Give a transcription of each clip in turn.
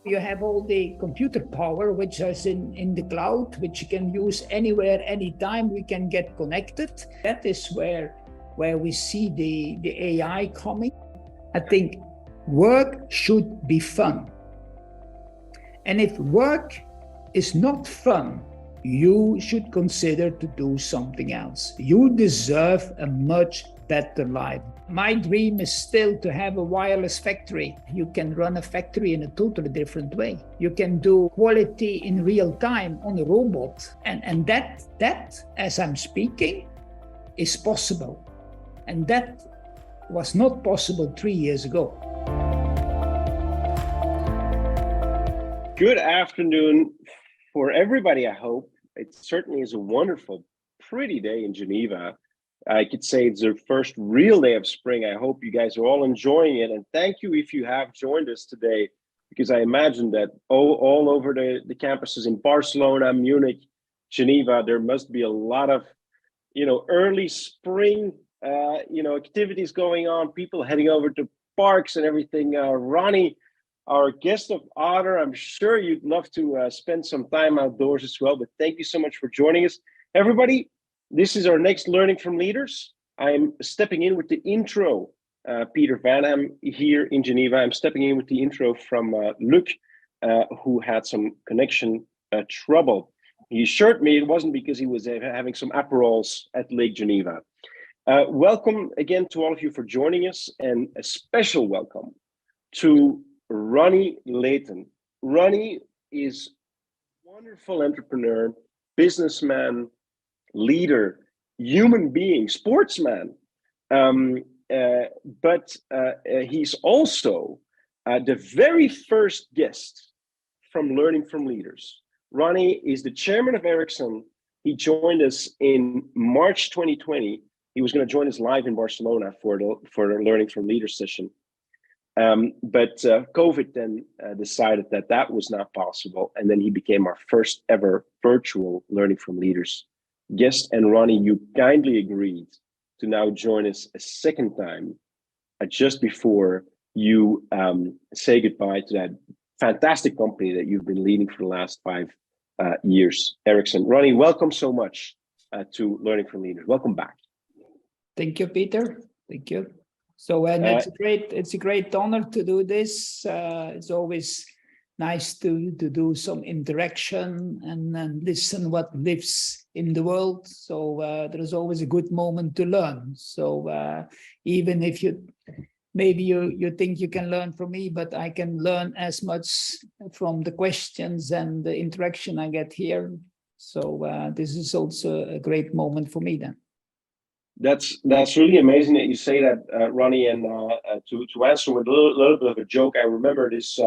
You have all the computer power, which is in the cloud, which you can use anywhere, anytime we can get connected. That is where we see the AI coming. I think work should be fun. And if work is not fun, you should consider to do something else. You deserve a much better life. My dream is still to have a wireless factory. You can run a factory in a totally different way. You can do quality in real time on a robot. And that, as I'm speaking, is possible. And that was not possible 3 years ago. Good afternoon for everybody, I hope. It certainly is a wonderful, pretty day in Geneva. I could say it's the first real day of spring. I hope you guys are all enjoying it. And thank you if you have joined us today, because I imagine that all over the campuses in Barcelona, Munich, Geneva, there must be a lot of, early spring, activities going on, people heading over to parks and everything. Ronnie, our guest of honor, I'm sure you'd love to spend some time outdoors as well, but thank you so much for joining us. Everybody, this is our next Learning from Leaders. I'm stepping in with the intro, Peter Van Ham here in Geneva. I'm stepping in with the intro from Luc, who had some connection trouble. He assured me it wasn't because he was having some aperols at Lake Geneva. Welcome again to all of you for joining us, and a special welcome to Ronnie Leten. Ronnie is a wonderful entrepreneur, businessman, leader, human being, sportsman. But he's also the very first guest from Learning from Leaders. Ronnie is the chairman of Ericsson. He joined us in March 2020. He was going to join us live in Barcelona for the Learning from Leaders session. But COVID then decided that was not possible. And then he became our first ever virtual Learning from Leaders guest. And Ronnie, you kindly agreed to now join us a second time, just before you say goodbye to that fantastic company that you've been leading for the last 5 years, Ericsson. Ronnie, welcome so much to Learning from Leaders. Welcome back. Thank you, Peter. Thank you. So it's a great honor to do this. It's always nice to do some interaction and listen what lives in the world. So there is always a good moment to learn. So even if maybe you think you can learn from me, but I can learn as much from the questions and the interaction I get here. So this is also a great moment for me then. That's really amazing that you say that, Ronnie. And to answer with a little bit of a joke, I remember this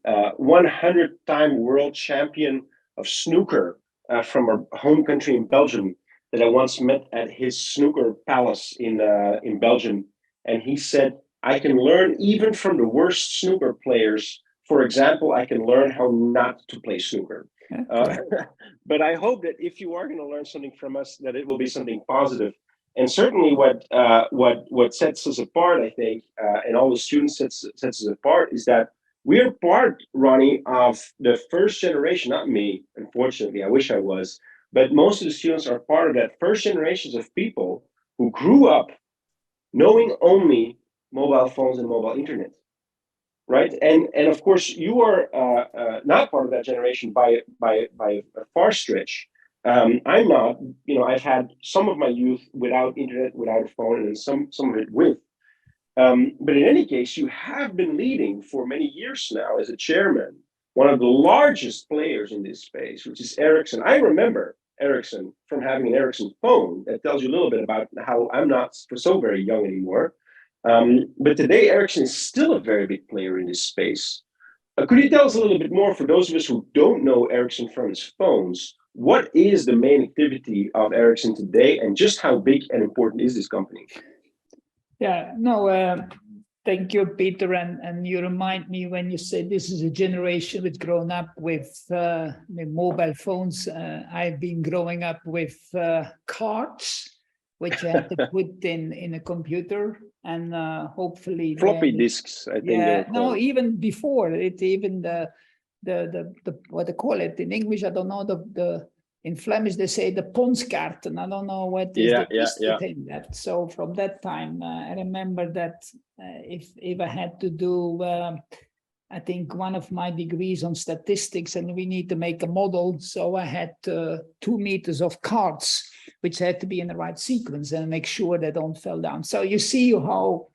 100-time world champion of snooker from our home country in Belgium that I once met at his snooker palace in Belgium. And he said, I can learn even from the worst snooker players. For example, I can learn how not to play snooker. But I hope that if you are going to learn something from us, that it will be something positive. And certainly what sets us apart, I think, and all the students sets us apart, is that we're part, Ronnie, of the first generation, not me, unfortunately, I wish I was, but most of the students are part of that first generations of people who grew up knowing only mobile phones and mobile internet, right? And of course, you are not part of that generation by a far stretch. I'm not, I've had some of my youth without internet, without a phone, and some of it with. But in any case, you have been leading for many years now as a chairman, one of the largest players in this space, which is Ericsson. I remember Ericsson from having an Ericsson phone. That tells you a little bit about how I'm not so very young anymore. But today, Ericsson is still a very big player in this space. Could you tell us a little bit more, for those of us who don't know Ericsson from his phones, what is the main activity of Ericsson today, and just how big and important is this company? Yeah, no, thank you, Peter. And you remind me when you say this is a generation which grown up with mobile phones. I've been growing up with cards, which you had to put in a computer, and hopefully floppy then, disks, I think they yeah, were no, called. even before it, even the what they call it in English, I don't know, the in Flemish they say the ponskaarten. I don't know what is the history in that. So from that time, I remember that if I had to do, I think one of my degrees on statistics, and we need to make a model. So I had 2 meters of cards, which had to be in the right sequence and make sure they don't fall down. So you see how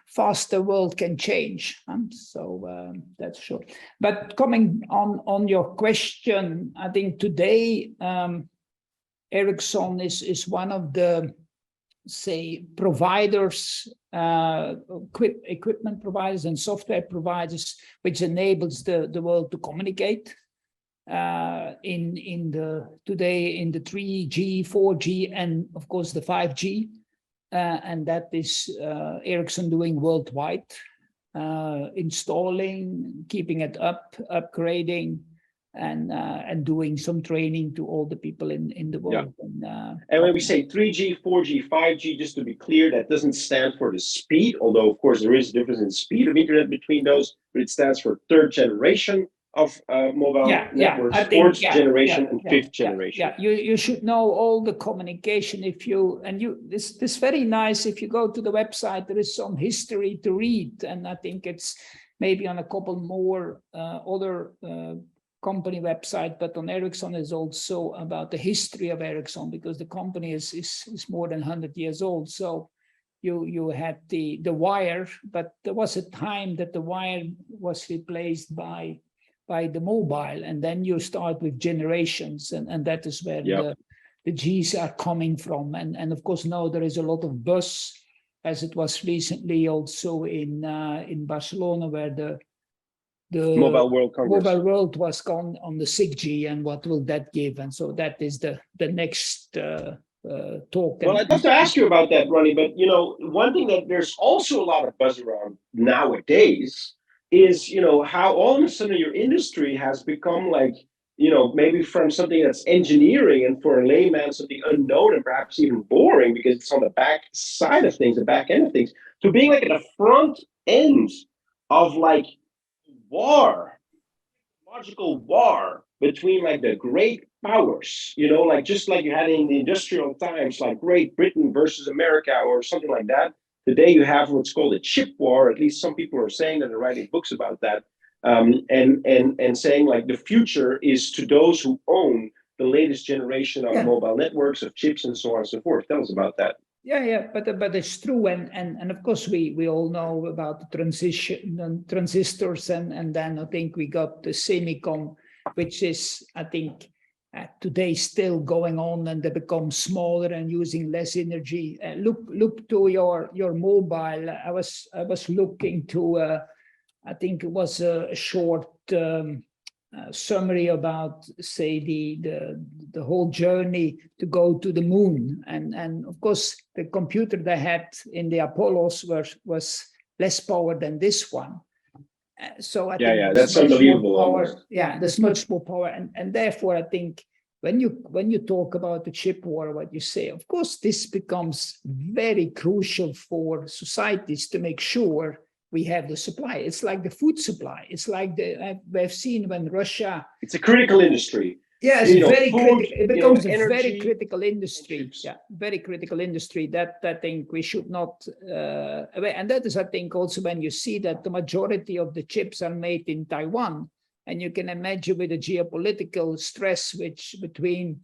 fast the world can change. So that's sure. But coming on your question, I think today Ericsson is one of the, say, providers, equipment providers and software providers, which enables the world to communicate today in the 3G, 4G, and of course the 5G. And that is Ericsson doing worldwide, installing, keeping it up, upgrading, and doing some training to all the people in the world. Yeah. And when we say 3G, 4G, 5G, just to be clear, that doesn't stand for the speed, although of course there is a difference in speed of internet between those, but it stands for third generation of mobile networks, fourth generation and fifth generation. Yeah, you should know all the communication. This very nice, if you go to the website, there is some history to read, and I think it's maybe on a couple more other company website, but on Ericsson is also about the history of Ericsson, because the company is more than 100 years old. So you had the wire, but there was a time that the wire was replaced by the mobile, and then you start with generations, and that is where the G's are coming from. And of course now there is a lot of buzz, as it was recently also in Barcelona, where the Mobile World Congress. Mobile World was gone on the 6G, and what will that give? And so that is the next talk. Well, I'd love to ask you about that, Ronnie, but one thing that there's also a lot of buzz around nowadays is, how all of a sudden your industry has become like, maybe from something that's engineering and for a layman something unknown and perhaps even boring because it's on the back side of things, the back end of things, to being like at the front end of like logical war between like the great powers, like just like you had in the industrial times, like Great Britain versus America or something like that. Today you have what's called a chip war. At least some people are saying that, they're writing books about that, and saying like the future is to those who own the latest generation of mobile networks, of chips, and so on and so forth. Tell us about that. Yeah, but it's true, and of course we all know about the transition and transistors, and then I think we got the semicon, which is I think today still going on, and they become smaller and using less energy. Look to your mobile. I was looking to I think it was a short summary about, say, the whole journey to go to the moon, and of course the computer they had in the Apollos was less power than this one. So I think that's unbelievable. There's much more power, and therefore I think when you talk about the chip war, what you say, of course, this becomes very crucial for societies to make sure we have the supply. It's like the food supply. It's like we've seen when Russia. It's a critical industry. Yeah, it's very critical. It becomes a very critical industry. Yeah, very critical industry that I think we should not. And that is, I think, also when you see that the majority of the chips are made in Taiwan, and you can imagine with the geopolitical stress which between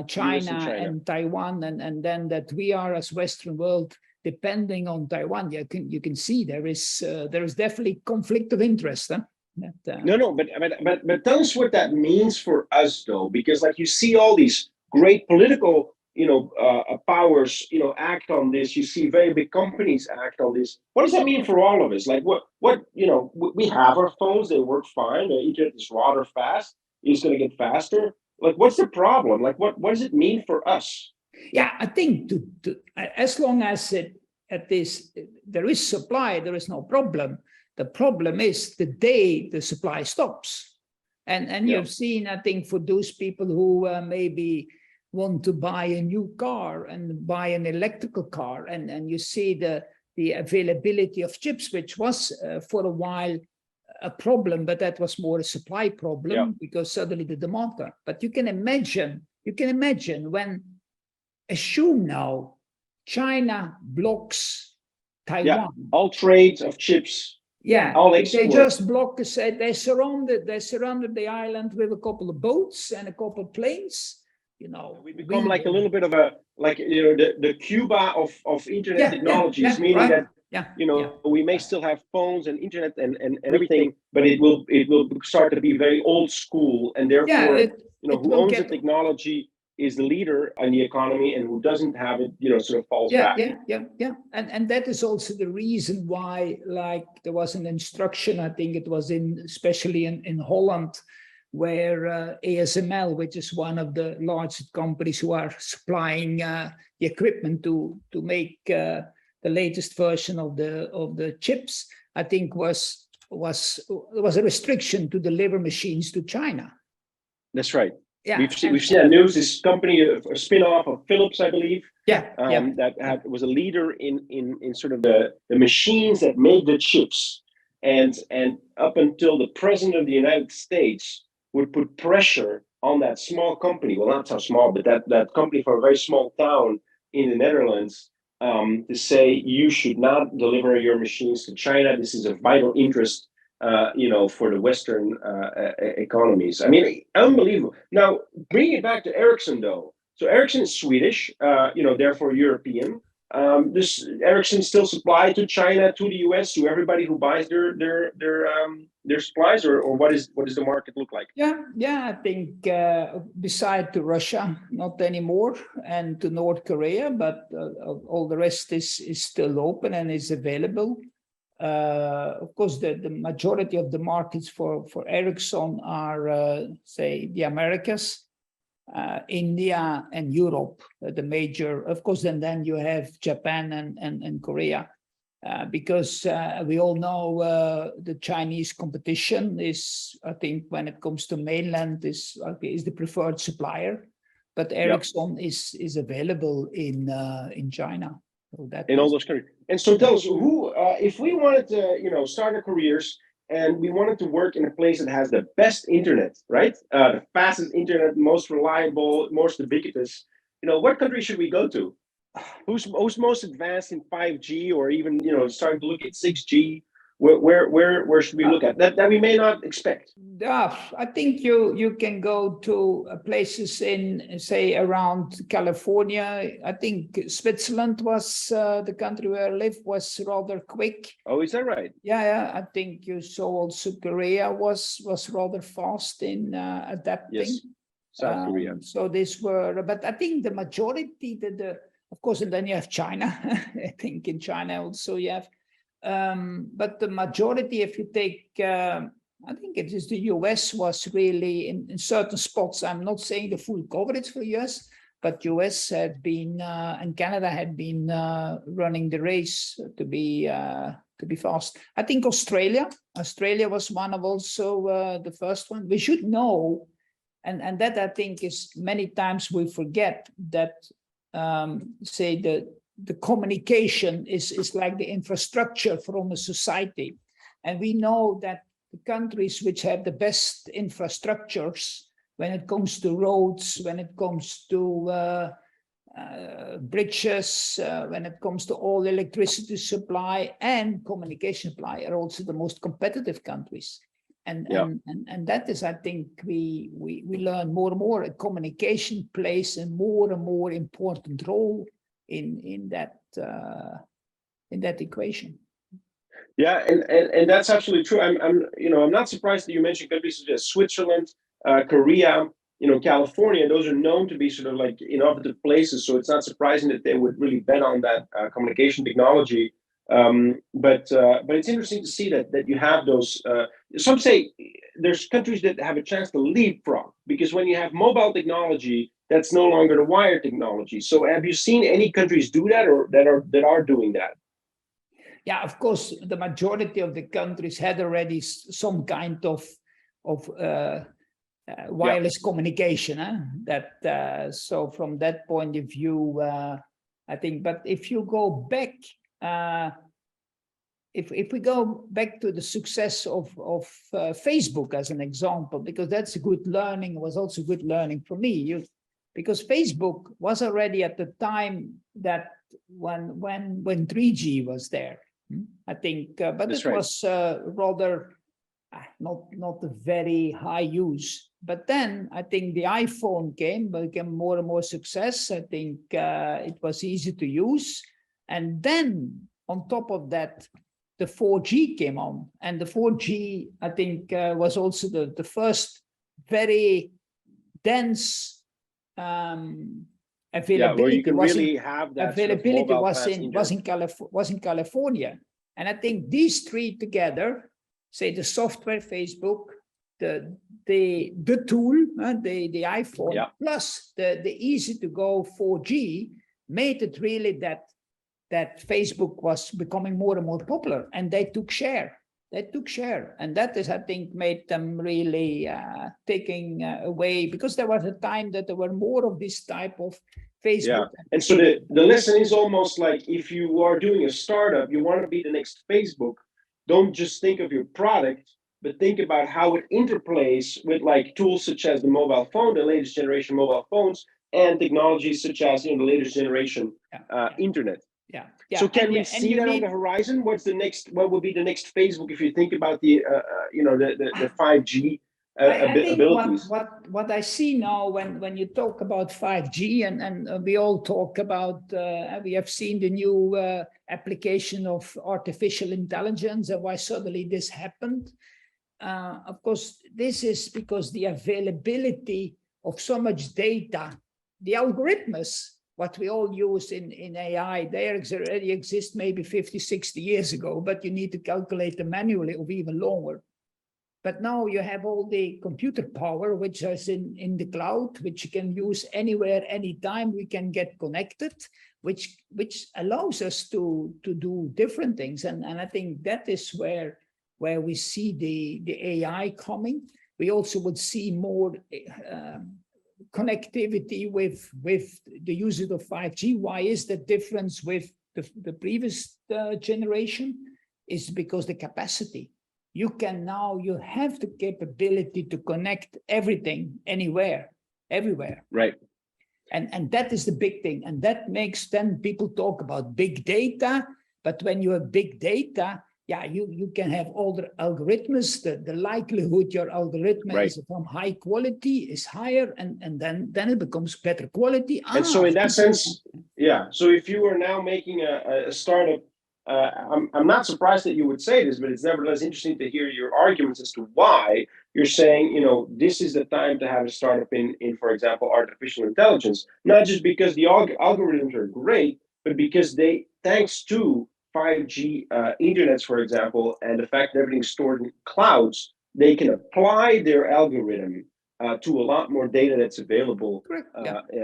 China and Taiwan, and then that we are as Western world depending on Taiwan, you can see there is definitely conflict of interest. Huh? But tell us what that means for us, though, because like you see all these great political powers act on this. You see very big companies act on this. What does that mean for all of us? Like what we have our phones, they work fine. The internet is rather fast. It's going to get faster. Like what's the problem? Like what does it mean for us? Yeah, I think as long as there is supply, there is no problem. The problem is the day the supply stops. And you've seen, I think, for those people who maybe want to buy a new car and buy an electrical car, and you see the availability of chips, which was for a while a problem, but that was more a supply problem because suddenly the demand got. But you can imagine when, assume now, China blocks Taiwan. Yeah, all trades of chips. Yeah, all they export. just block. They surrounded the island with a couple of boats and a couple of planes. You know, we become like a little bit of a, like, you know, the Cuba of internet technologies, meaning that we may still have phones and internet and everything, but it will start to be very old school, and therefore who owns the technology is the leader in the economy, and who doesn't have it, sort of falls back. And that is also the reason why, like, there was an instruction, I think it was especially in Holland, where ASML, which is one of the largest companies who are supplying the equipment to make the latest version of the chips, I think was a restriction to deliver machines to China. That's right. Yeah, we've seen that news. This company, a spin-off of Philips, I believe. That was a leader in sort of the machines that made the chips, and up until the president of the United States would put pressure on that small company. Well, not so small, but that company from a very small town in the Netherlands, to say, you should not deliver your machines to China. This is a vital interest, for the Western economies. I mean, unbelievable. Now, bring it back to Ericsson, though. So Ericsson is Swedish, therefore European. Does Ericsson still supply to China, to the US, to everybody who buys their supplies, or what does the market look like? I think beside to Russia, not anymore, and to North Korea, but all the rest is still open and is available. Of course, the majority of the markets for Ericsson are, say, the Americas, India and Europe, the major, of course, and then you have Japan and Korea, because we all know the Chinese competition is, I think, when it comes to mainland, is the preferred supplier, but Ericsson is available in China. So that in all those countries. And so tell us, who, if we wanted to, start our careers, and we wanted to work in a place that has the best internet, right? The fastest internet, most reliable, most ubiquitous. What country should we go to? Who's most advanced in 5G, or even starting to look at 6G? Where should we look at that we may not expect? I think you can go to places in, say, around California. I think Switzerland was the country where I lived, was rather quick. Oh, is that right? Yeah. I think you saw also Korea was rather fast in adapting. Yes, South Korea. So these were, but I think the majority, of course, and then you have China. I think in China also you have. But the majority, if you take, I think it is the US was really in certain spots. I'm not saying the full coverage for US, but US had been and Canada had been running the race to be fast. I think Australia was one of also the first one. We should know, and that I think is many times we forget that, say the communication is like the infrastructure from a society. And we know that the countries which have the best infrastructures when it comes to roads, when it comes to bridges, when it comes to all electricity supply and communication supply, are also the most competitive countries. And that is, I think, we learn more and more. Communication plays a more and more important role in that equation. Yeah, and that's absolutely true. I'm not surprised that you mentioned countries such as Switzerland, Korea, California. Those are known to be sort of like innovative places. So it's not surprising that they would really bet on that communication technology. But it's interesting to see that you have those. Some say there's countries that have a chance to leapfrog, because when you have mobile technology, that's no longer the wired technology. So have you seen any countries do that, or that are doing that? Yeah, of course, the majority of the countries had already some kind of wireless communication. So from that point of view, I think. But if you go back, if we go back to the success of Facebook as an example, because that's a good learning, it was also good learning for me. Because Facebook was already at the time that when 3G was there, I think, but it was rather not a very high use. But then I think the iPhone became more and more success. I think it was easy to use, and then on top of that, the 4G came on, and the 4G I think was also the first very dense availability. Where you can really have that availability sort of was in California, and I think these three together, say the software, Facebook, the tool, the iPhone, plus the easy to go 4G, made it really that Facebook was becoming more and more popular, and they took share. And that is, I think, made them really taking away, because there was a time that there were more of this type of Facebook. And so the lesson is almost like, if you are doing a startup, you want to be the next Facebook, don't just think of your product, but think about how it interplays with like tools such as the mobile phone, the latest generation mobile phones, and technologies such as the latest generation internet. So can we see that on the horizon? What will be the next Facebook if you think about the 5G abilities? I think what I see now when you talk about 5G, and we all talk about, we have seen the new application of artificial intelligence and why suddenly this happened. Of course, this is because the availability of so much data, the algorithms, what we all use in AI, they already exist maybe 50, 60 years ago, but you need to calculate them manually or even longer. But now you have all the computer power, which is in the cloud, which you can use anywhere, anytime we can get connected, which allows us to do different things. And I think that is where we see the AI coming. We also would see more connectivity with the usage of 5G. Why is the difference with the previous generation? Is because the capacity. You have the capability to connect everything, anywhere, everywhere. Right. And that is the big thing. And that makes then people talk about big data. But when you have big data, you can have all the algorithms, the likelihood your algorithm is from high quality is higher, and then it becomes better quality. And so in that sense, so if you are now making a startup, I'm not surprised that you would say this, but it's nevertheless interesting to hear your arguments as to why you're saying, this is the time to have a startup in for example, artificial intelligence, not just because the algorithms are great, but because thanks to 5G internets, for example, and the fact that everything's stored in clouds, they can apply their algorithm to a lot more data that's available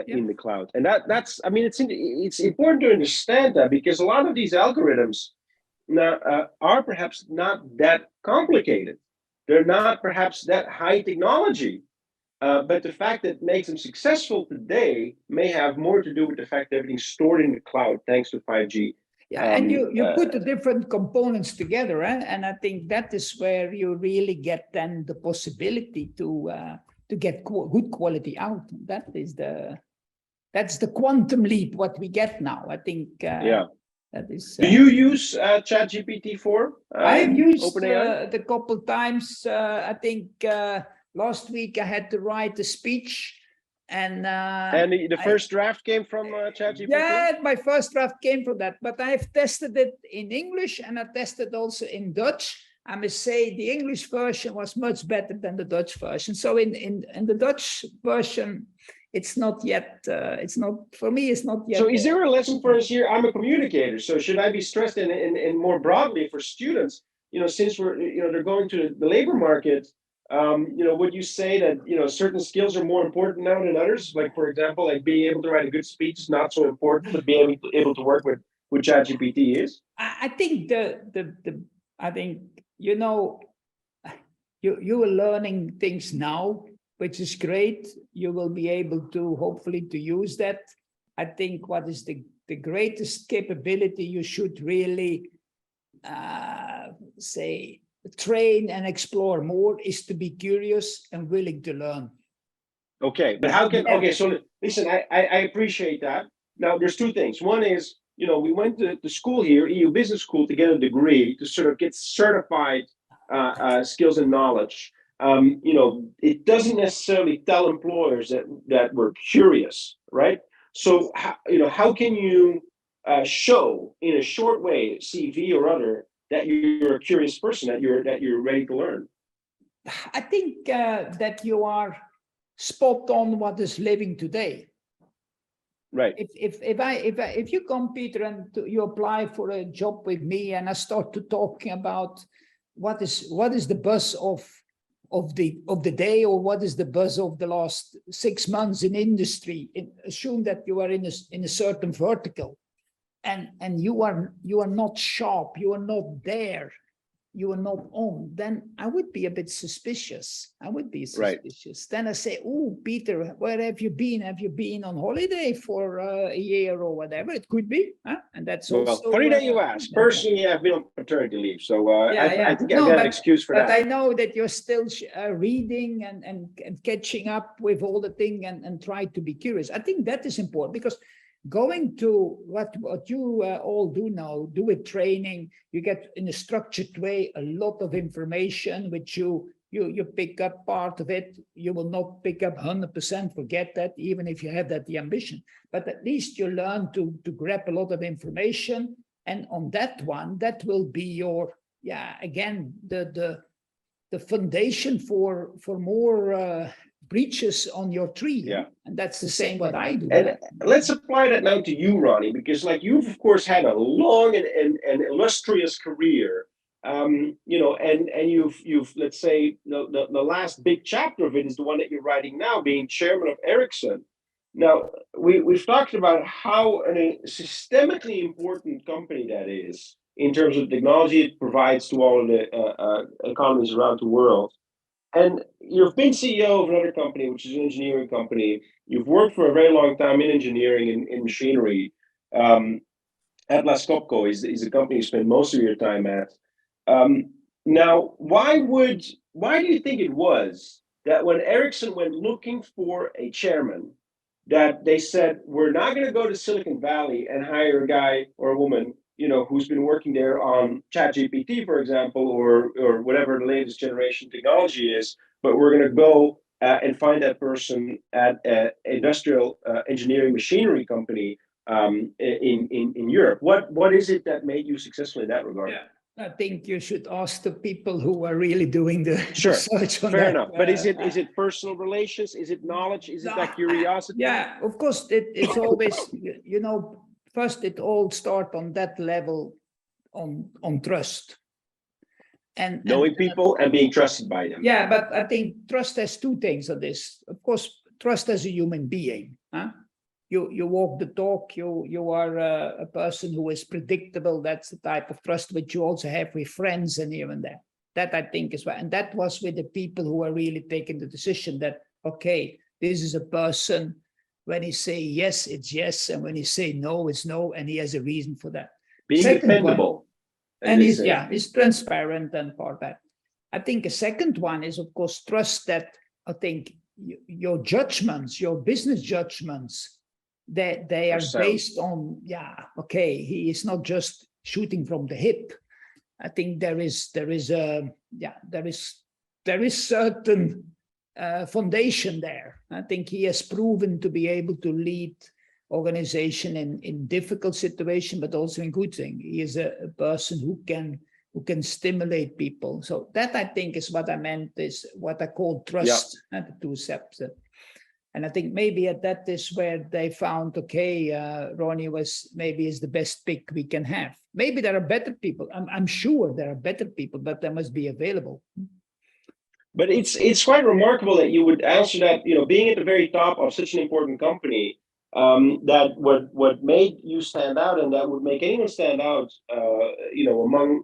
in the cloud. And that's, I mean, it's important to understand that, because a lot of these algorithms now are perhaps not that complicated. They're not perhaps that high technology, but the fact that makes them successful today may have more to do with the fact that everything's stored in the cloud thanks to 5G. And you put the different components together, and I think that is where you really get then the possibility to get good quality out. That's the quantum leap what we get now. I think that is. Do you use ChatGPT 4? I've used the couple times. I think last week I had to write a speech. And the first draft came from ChatGPT? Yeah, my first draft came from that, but I've tested it in English and I tested also in Dutch. I must say the English version was much better than the Dutch version. So in the Dutch version, it's not yet, for me, it's not yet. So is there a lesson for us here? I'm a communicator, so should I be stressed in more broadly for students, since they're going to the labor market, would you say that, certain skills are more important now than others? Like, for example, like being able to write a good speech is not so important, but being able to work with ChatGPT is? I think you are learning things now which is great. You will be able to hopefully to use that. I think what is the greatest capability you should really say train and explore more is to be curious and willing to learn. Okay, but how can, okay, so listen, I appreciate that. Now, there's two things. One is, we went to the school here, EU Business School, to get a degree to sort of get certified skills and knowledge. It doesn't necessarily tell employers that we're curious, right? So, how can you show in a short way, CV or other, that you're a curious person, that you're ready to learn? I think that you are spot on what is living today. Right. If you come, Peter, and you apply for a job with me, and I start to talking about what is the buzz of the day, or what is the buzz of the last 6 months in industry, assume that you are in a certain vertical, and you are not sharp, you are not there, you are not on, then I would be a bit suspicious. Right. Then I say, oh, Peter, where have you been? Have you been on holiday for a year or whatever? It could be, huh? And that's also... funny that you ask. Personally, I've been on paternity leave, so I think I've got an excuse for that. But I know that you're still reading and catching up with all the thing and try to be curious. I think that is important, because going to what you all do now, do with training, you get in a structured way a lot of information, which you pick up part of it. You will not pick up 100%, forget that, even if you have the ambition. But at least you learn to grab a lot of information, and on that one, that will be your, again, the foundation for more breaches on your tree. Yeah. And that's the same what I do. And let's apply that now to you, Ronnie, because you've of course had a long and illustrious career. And you've let's say the last big chapter of it is the one that you're writing now, being chairman of Ericsson. Now, we've talked about how a systemically important company that is in terms of technology it provides to all of the economies around the world. And you've been CEO of another company, which is an engineering company. You've worked for a very long time in engineering, in machinery. Atlas Copco is a company you spend most of your time at. Now, why do you think it was that when Ericsson went looking for a chairman, that they said, we're not going to go to Silicon Valley and hire a guy or a woman who's been working there on ChatGPT, for example, or whatever the latest generation technology is, but we're going to go and find that person at an industrial engineering machinery company in Europe. What is it that made you successful in that regard? Yeah, I think you should ask the people who are really doing the research on fair that. enough. But is it personal relations? Is it knowledge? Is it that curiosity? Yeah, of course. It's always first, it all starts on that level, on trust, and knowing people and being trusted by them. Yeah, but I think trust has two things on this. Of course, trust as a human being. Huh? You walk the talk. You are a person who is predictable. That's the type of trust which you also have with friends and here and there. That I think is why, and that was with the people who are really taking the decision that okay, this is a person. When he say yes, it's yes, and when he say no, it's no, and he has a reason for that. Being dependable, and he's transparent and part of that. I think a second one is, of course, trust that I think your judgments, your business judgments, that they are based on he is not just shooting from the hip. I think there is certain foundation there. I think he has proven to be able to lead organization in difficult situation, but also in good thing. He is a person who can stimulate people. So that I think is what I meant, is what I call trust, and the two steps. And I think maybe that is where they found, Ronnie is the best pick we can have. Maybe there are better people. I'm sure there are better people, but they must be available. But it's quite remarkable that you would answer that, being at the very top of such an important company, that what made you stand out, and that would make anyone stand out, among,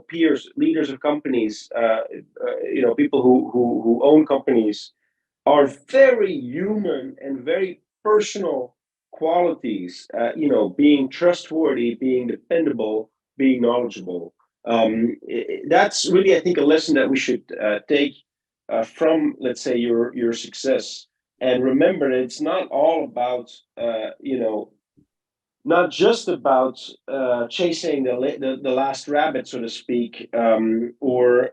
peers, leaders of companies, people who own companies, are very human and very personal qualities. Being trustworthy, being dependable, being knowledgeable. That's really, I think, a lesson that we should take from, let's say, your success. And remember that it's not all about, not just about chasing the last rabbit, so to speak, or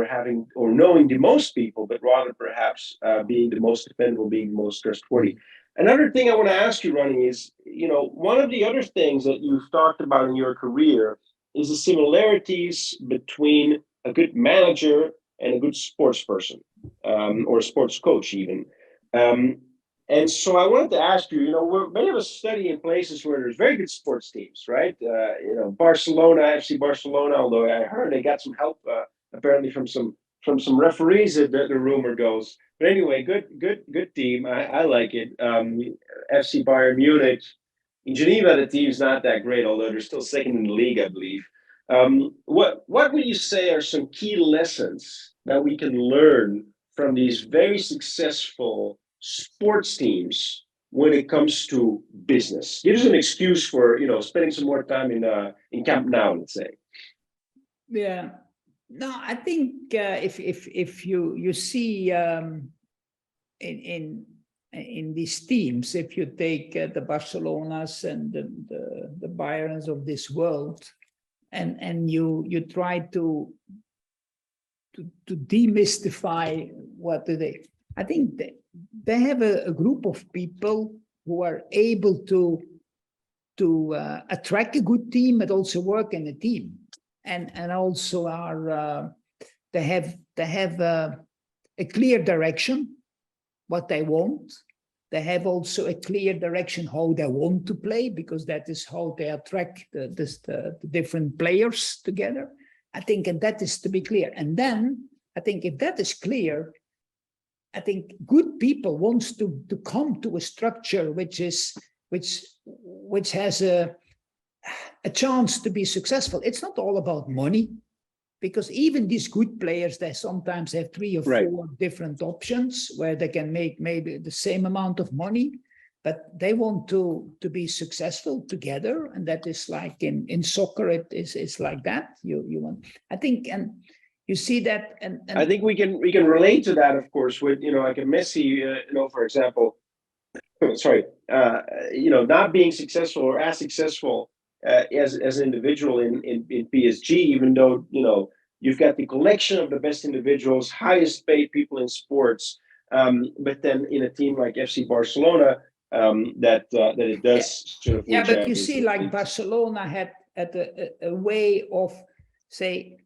having or knowing the most people, but rather perhaps being the most dependable, being the most trustworthy. Another thing I want to ask you, Ronnie, is one of the other things that you've talked about in your career is the similarities between a good manager and a good sports person, or a sports coach even. Um, and so I wanted to ask you, many of us study in places where there's very good sports teams, right? Barcelona, FC Barcelona, although I heard they got some help apparently from some referees, the rumor goes. But anyway, good team. I like it. FC Bayern Munich. In Geneva, the team's not that great, although they're still second in the league, I believe. What would you say are some key lessons that we can learn from these very successful sports teams when it comes to business? Give us an excuse for spending some more time in Camp Nou, let's say. Yeah, no, I think if you see in these teams, if you take the Barcelonas and the Bayerns of this world, and you try to demystify what do they, I think they have a group of people who are able to attract a good team, but also work in a team, and also are they have a clear direction what they want. They have also a clear direction how they want to play, because that is how they attract the different players together. I think, and that is to be clear. And then I think if that is clear, I think good people wants to come to a structure which has a chance to be successful. It's not all about money, because even these good players, they sometimes have 3 or 4 different options where they can make maybe the same amount of money, but they want to be successful together. And that is like in soccer, it's like that. You want, I think, and you see that. And I think we can relate to that, of course, with like a Messi, for example. Sorry, not being successful or as successful as an individual in PSG, even though you've got the collection of the best individuals, highest paid people in sports, but then in a team like FC Barcelona, that it does sort of. Yeah, but you see, like Barcelona had a way of, say,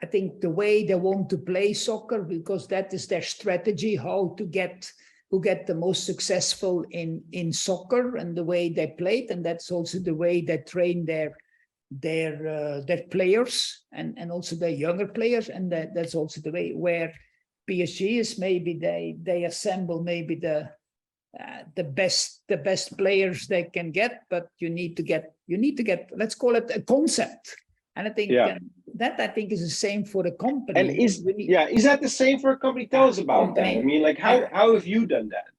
I think the way they want to play soccer, because that is their strategy, how to get the most successful in soccer, and the way they played, and that's also the way they train their players and also their younger players, and that's also the way where PSG is. Maybe they assemble maybe the best players they can get, but you need to get let's call it a concept. And I think that I think is the same for the company. And is that the same for a company? Tell us about that. I mean, like how have you done that?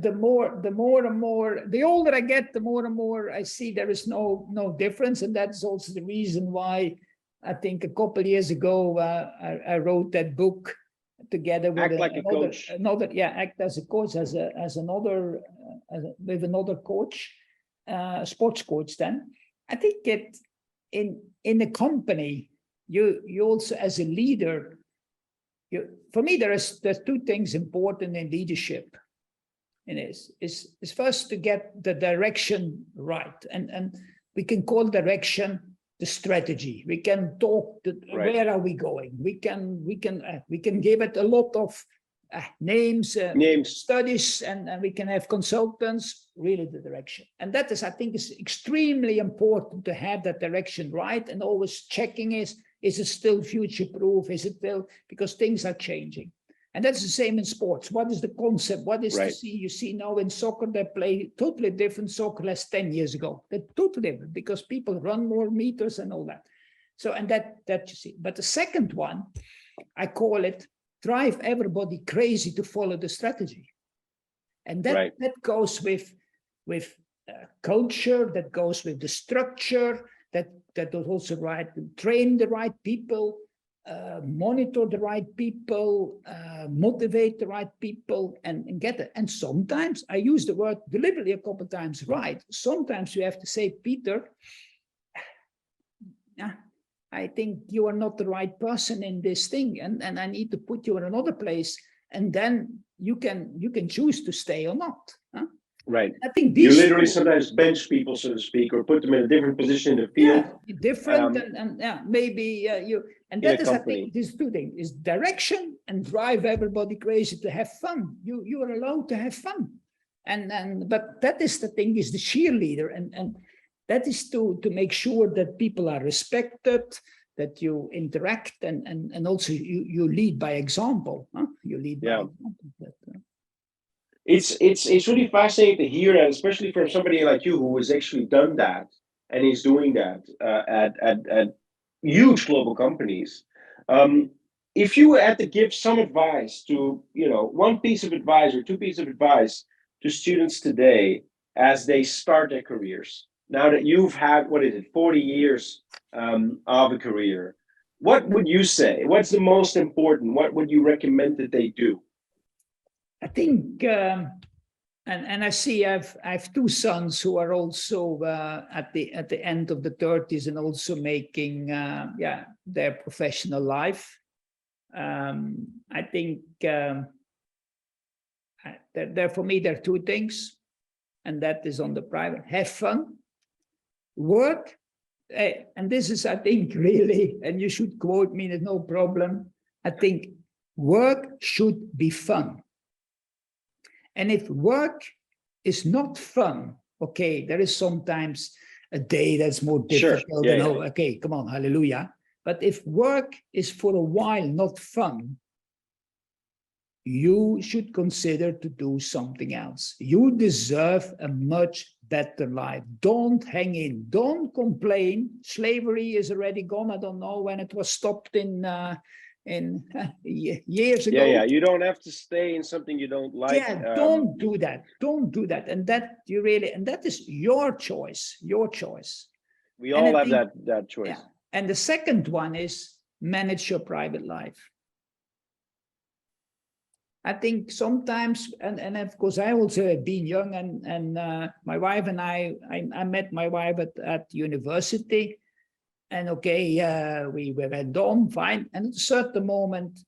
The more and more, the older I get, the more and more I see there is no difference. And that's also the reason why I think a couple of years ago I wrote that book together with Act as a Coach, with another coach, sports coach. Then I think it in a company, you also as a leader, for me there's 2 things important in leadership. And is first to get the direction right, and we can call direction the strategy. We can talk where are we going. We can give it a lot of names, studies, and we can have consultants. Really, the direction, and that is, I think, is extremely important to have that direction right, and always checking is it still future proof? Is it still, because things are changing. And that's the same in sports. What is the concept? What is to see? You see now in soccer, they play totally different soccer less 10 years ago. They're totally different because people run more meters and all that. So, and that you see. But the second one, I call it drive everybody crazy to follow the strategy. And that goes with culture, that goes with the structure, that is also right to train the right people, monitor the right people, motivate the right people, and get it. And sometimes, I use the word deliberately a couple of times, right? Sometimes you have to say, Peter, I think you are not the right person in this thing, and I need to put you in another place, and then you can choose to stay or not. Huh? Right. I think you literally sometimes bench people, so to speak, or put them in a different position in the field. Yeah, different, and maybe you. And that is, I think, these two things is direction and drive everybody crazy to have fun. You are allowed to have fun, but that is the thing, is the cheerleader, and that is to make sure that people are respected, that you interact, and also you lead by example. Huh? You lead by example. It's really fascinating to hear that, especially from somebody like you who has actually done that and is doing that at huge global companies. If you had to give some advice to, one piece of advice or two pieces of advice to students today as they start their careers, now that you've had, 40 years of a career, what would you say? What's the most important? What would you recommend that they do? I think, and I see I have two sons who are also at the end of the 30s and also making their professional life. I think for me there are two things, and that is on the private: have fun, work, and this is, I think, really, and you should quote me, there's no problem. I think work should be fun. And if work is not fun, okay, there is sometimes a day that's more difficult. Sure. Okay, come on, hallelujah. But if work is for a while not fun, you should consider to do something else. You deserve a much better life. Don't hang in. Don't complain. Slavery is already gone. I don't know when it was stopped in years ago. Yeah. You don't have to stay in something you don't like. Yeah, don't do that. Don't do that. And that that is your choice. Your choice. We all have that choice. Yeah. And the second one is manage your private life. I think sometimes, and of course, I also have been young, and my wife and I met my wife at university, and okay, we went on fine. And at a certain moment,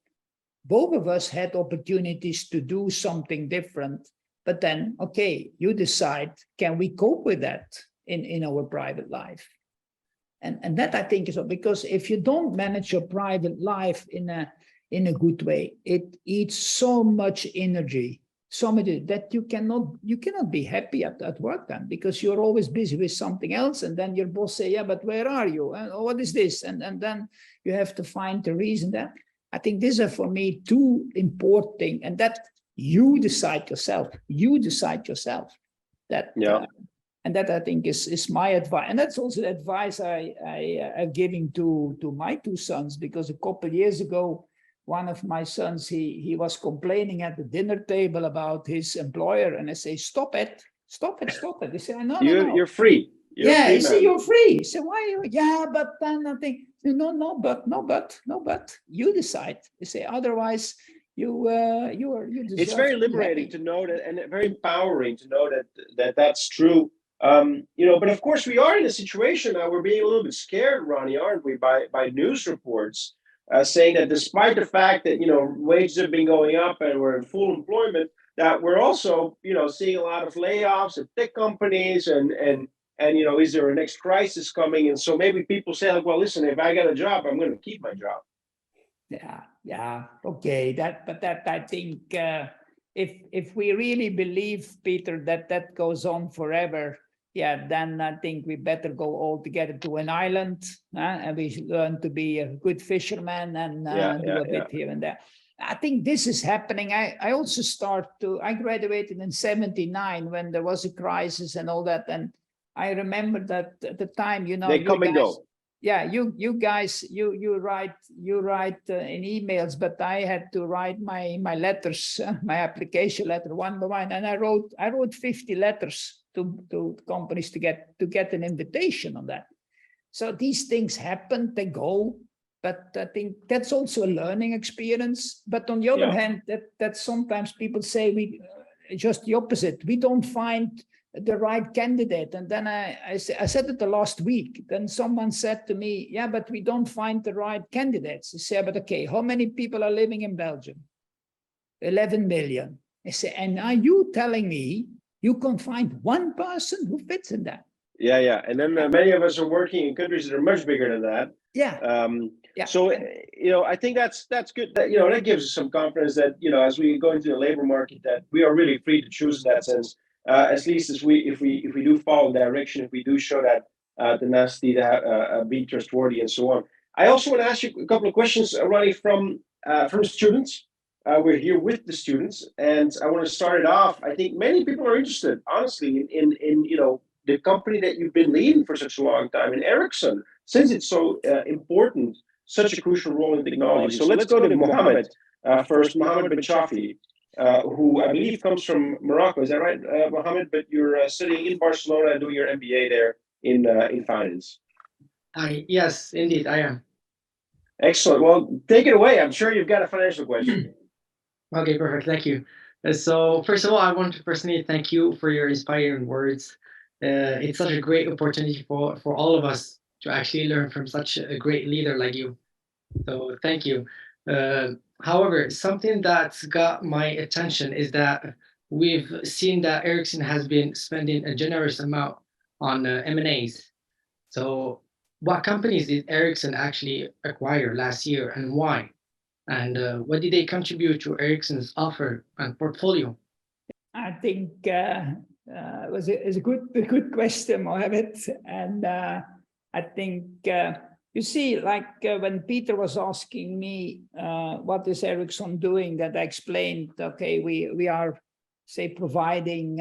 both of us had opportunities to do something different. But then, okay, you decide, can we cope with that in our private life? And that, I think, is because if you don't manage your private life in a good way, it eats so much energy, that you cannot be happy at work then, because you're always busy with something else, and then your boss say, yeah, but where are you, and what is this, and then you have to find the reason. That I think these are, for me, two important things, and that you decide yourself. That and that, I think, is my advice, and that's also the advice I am giving to my two sons, because a couple of years ago, one of my sons, he was complaining at the dinner table about his employer, and I say, stop it. They say, no. You're free. You say, you're free. So why? Yeah, but then I think, no, but you decide. You say, otherwise you deserve. It's very liberating to know that, and very empowering to know that's true. But of course we are in a situation now. We're being a little bit scared, Ronnie, aren't we, by news reports saying that despite the fact that wages have been going up and we're in full employment, that we're also seeing a lot of layoffs at tech companies, and is there a next crisis coming? And so maybe people say, like, well, listen, if I got a job, I'm going to keep my job. Yeah, okay. That I think if we really believe, Peter, that goes on forever, then I think we better go all together to an island, and we learn to be a good fisherman and do a bit here and there. I think this is happening. I also I graduated in 79 when there was a crisis and all that. And I remember that at the time, they come and go. yeah, you guys, you write in emails, but I had to write my letters, my application letter one by one, and I wrote 50 letters to companies to get an invitation on that. So these things happen, they go, but I think that's also a learning experience. But on the other hand, that sometimes people say we just the opposite. We don't find the right candidate. And then I said it the last week. Then someone said to me, yeah, but we don't find the right candidates. I say, but okay, how many people are living in Belgium? 11 million. I say, and are you telling me you can find one person who fits in that? Yeah. And then many of us are working in countries that are much bigger than that. Yeah. So, I think that's good. That gives us some confidence that, as we go into the labor market, that we are really free to choose in that sense. At least if we do follow the direction, if we do show that tenacity, be trustworthy, and so on. I also want to ask you a couple of questions, Ronnie, from students. We're here with the students, and I want to start it off. I think many people are interested, honestly, in the company that you've been leading for such a long time, in Ericsson, since it's so important, such a crucial role in technology. So let's go to Mohammed first, Mohammed bin Chafi, who I believe comes from Morocco. Is that right, Mohammed? But you're studying in Barcelona and doing your MBA there in finance. Yes, indeed, I am. Excellent. Well, take it away. I'm sure you've got a financial question. Okay, perfect. Thank you. So first of all, I want to personally thank you for your inspiring words. It's such a great opportunity for all of us to actually learn from such a great leader like you. So thank you. However, something that's got my attention is that we've seen that Ericsson has been spending a generous amount on M&As. So what companies did Ericsson actually acquire last year and why? And what did they contribute to Ericsson's offer and portfolio? I think it's a good question, Mohammed. And I think you see, like when Peter was asking me what is Ericsson doing, that I explained, okay, we are, say, providing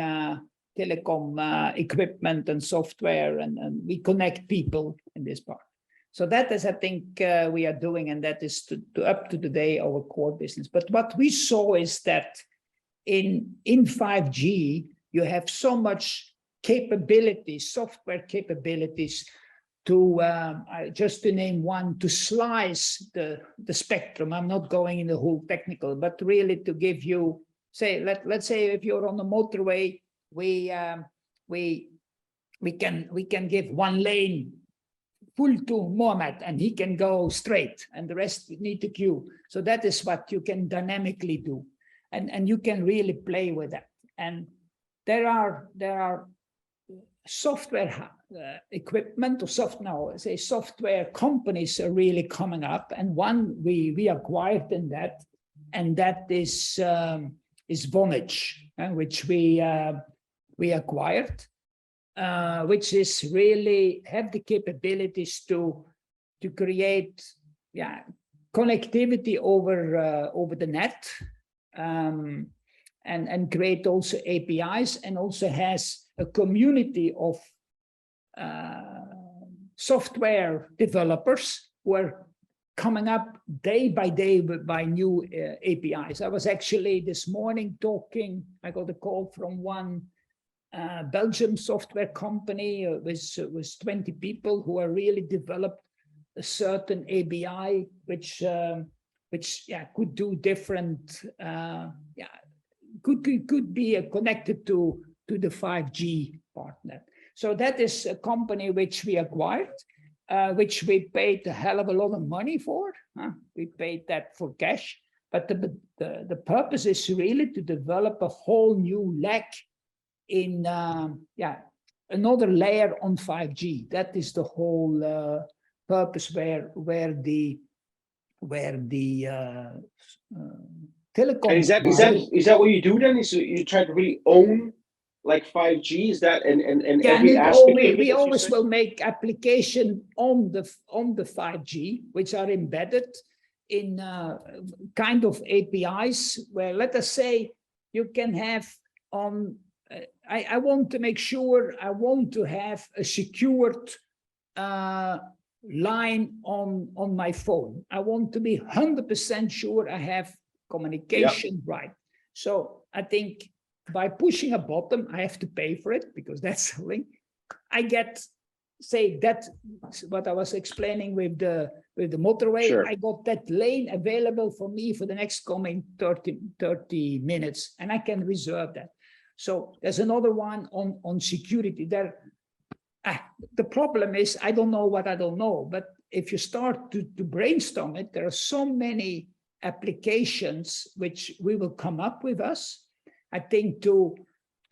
telecom equipment and software, and we connect people in this part. So that is, I think, we are doing, and that is up to today our core business. But what we saw is that in 5G, you have so much capabilities, software capabilities, to just to name one, to slice the spectrum. I'm not going in the whole technical, but really to give you, say, let's say if you're on the motorway, we can give one lane full to Mohammed, and he can go straight, and the rest need to queue. So that is what you can dynamically do, and you can really play with that. And there are software equipment or software companies are really coming up, and one we acquired in that, and that is Vonage, which we acquired. Which is really have the capabilities to create connectivity over the net, and create also APIs, and also has a community of software developers who are coming up day by day by new APIs. I was actually this morning talking, I got a call from one Belgium software company with 20 people who are really developed a certain API which could do different could be connected to the 5G partner. So that is a company which we acquired, which we paid a hell of a lot of money for. We paid that for cash, but the purpose is really to develop a whole new leg in another layer on 5G. That is the whole purpose where the telecom. And is that what you do then? Is you try to really own like 5G? Is that and every aspect? We always will make application on the 5G, which are embedded in kind of APIs where, let us say, you can have on. I want to make sure I want to have a secured line on my phone. I want to be 100% sure I have communication right. So I think by pushing a button, I have to pay for it because that's a link. I get, say that what I was explaining with the motorway. Sure. I got that lane available for me for the next coming 30 minutes, and I can reserve that. So there's another one on security there. The problem is I don't know what I don't know, but if you start to brainstorm it, there are so many applications which we will come up with us. I think to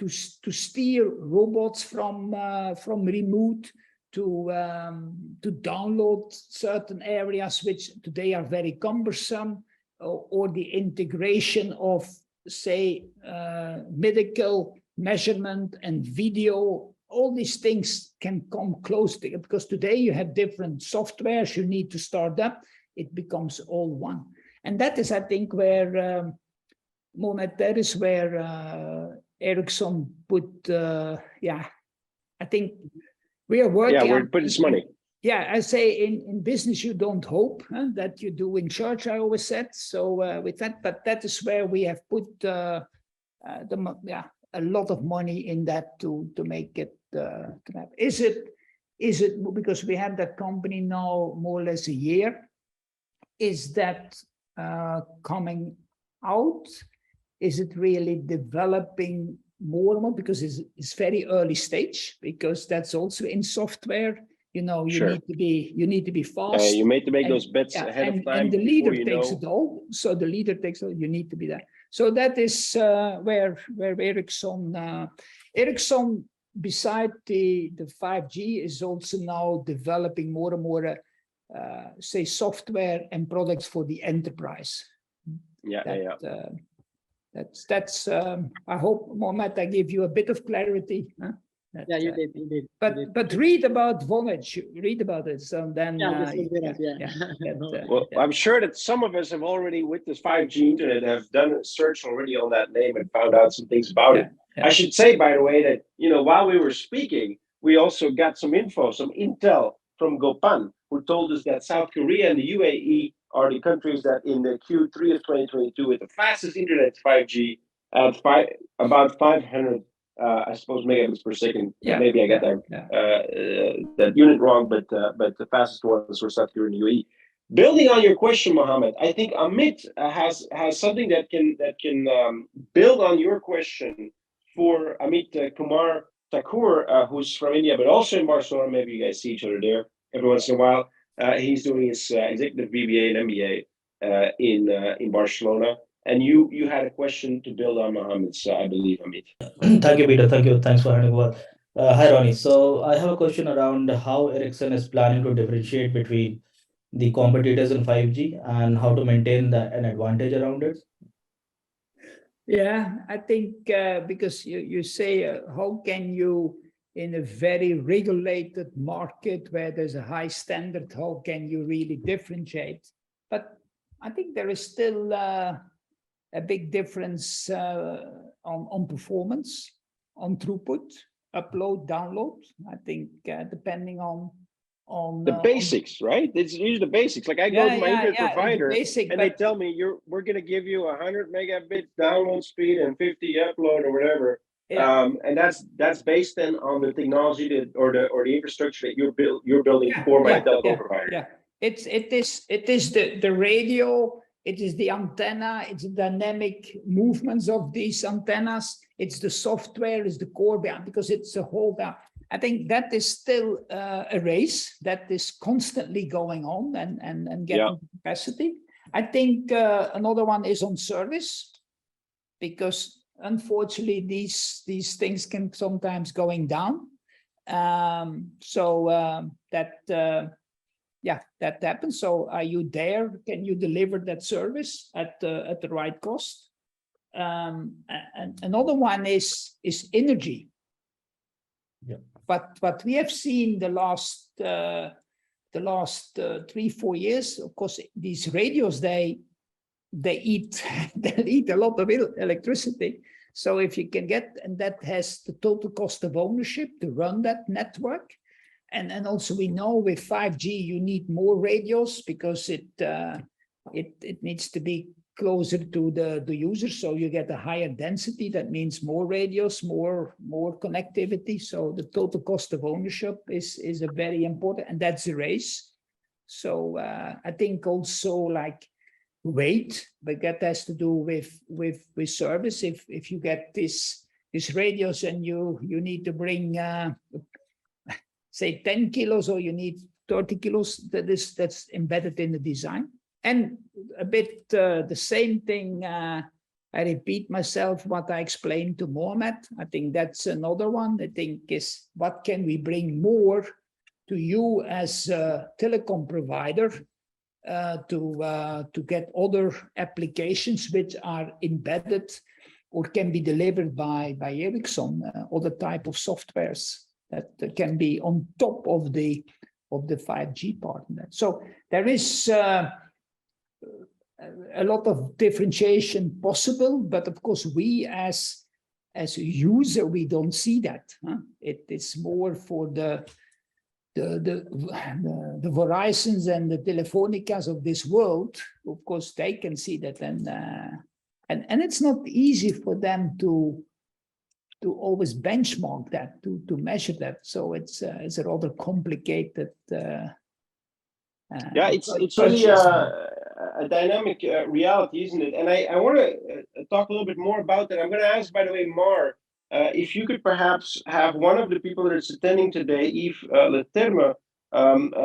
steer robots from remote, to download certain areas which today are very cumbersome, or the integration of, say, medical measurement and video. All these things can come close to it because today you have different softwares you need to start up. It becomes all one. And that is, I think, where, Mohamed, that is where Ericsson put, I think we are working. Yeah, we're putting this money. Yeah, I say in business, you don't hope that you do in church, I always said. So with that, but that is where we have put a lot of money in that to make it happen. Is it because we have that company now more or less a year? Is that coming out? Is it really developing more and more? Because it's very early stage, because that's also in software. You know, you need to be fast. You need to make those bets ahead of time. And the leader takes it all. So the leader takes it all. You need to be there. So that is where Ericsson, beside the 5G, is also now developing more and more, say, software and products for the enterprise. That's. I hope, Mohamed, I gave you a bit of clarity. Yeah, you did. But read about Vonage. Read about it. So then. Well, I'm sure that some of us have already, with this 5G internet, have done a search already on that name and found out some things about it. I should say, by the way, that while we were speaking, we also got some info, some intel from Gopan, who told us that South Korea and the UAE are the countries that in the Q3 of 2022 with the fastest internet 5G at about 500. I suppose megabits per second. Maybe I got that unit wrong, but the fastest ones were South Korea and UAE. Building on your question, Mohammed, I think Amit has something that can build on your question for Amit Kumar Thakur, who's from India, but also in Barcelona. Maybe you guys see each other there every once in a while. He's doing his executive BBA and MBA in Barcelona. And you had a question to build on Mohammed's, I believe, Amit. Thank you, Peter. Thank you. Thanks for having me. Hi, Ronnie. So I have a question around how Ericsson is planning to differentiate between the competitors in 5G and how to maintain an advantage around it. Yeah, I think because you say, how can you, in a very regulated market where there's a high standard, how can you really differentiate? But I think there is still a big difference on performance, on throughput, upload, download. I think depending on the basics, right? It's usually the basics. Like I go to my internet provider and they tell me we're going to give you 100 megabits download speed and 50 upload or whatever. And that's based then on the technology or the infrastructure that you're building for my telco provider. Yeah, it is the radio. It is the antenna, it's the dynamic movements of these antennas, it's the software, it's the core, because it's a whole. I think that is still a race that is constantly going on and getting capacity. I think another one is on service, because unfortunately these things can sometimes going down. That happens. So are you there? Can you deliver that service at the right cost? And another one is energy. Yeah. But we have seen the last 3-4 years, of course, these radios, they eat a lot of electricity. So if you can get, and that has the total cost of ownership to run that network. And also we know with 5G you need more radios because it needs to be closer to the user, so you get a higher density. That means more radios, more connectivity. So the total cost of ownership is a very important, and that's a race. So I think also like weight, but that has to do with service. If you get these radios and you need to bring say 10 kilos, or you need 30 kilos, that's embedded in the design. And a bit the same thing, I repeat myself, what I explained to Mohammed. I think that's another one. I think is what can we bring more to you as a telecom provider to get other applications which are embedded or can be delivered by Ericsson, other type of softwares that can be on top of the 5G part. So there is a lot of differentiation possible, but of course we as a user, we don't see that. It is more for the Verizons and the Telefonicas of this world. Of course, they can see that, and it's not easy for them to always benchmark that, to measure that. So it's a rather complicated. Yeah, it's really a dynamic reality, isn't it? And I want to talk a little bit more about that. I'm going to ask, by the way, Mar, if you could perhaps have one of the people that's attending today, Yves Leterme,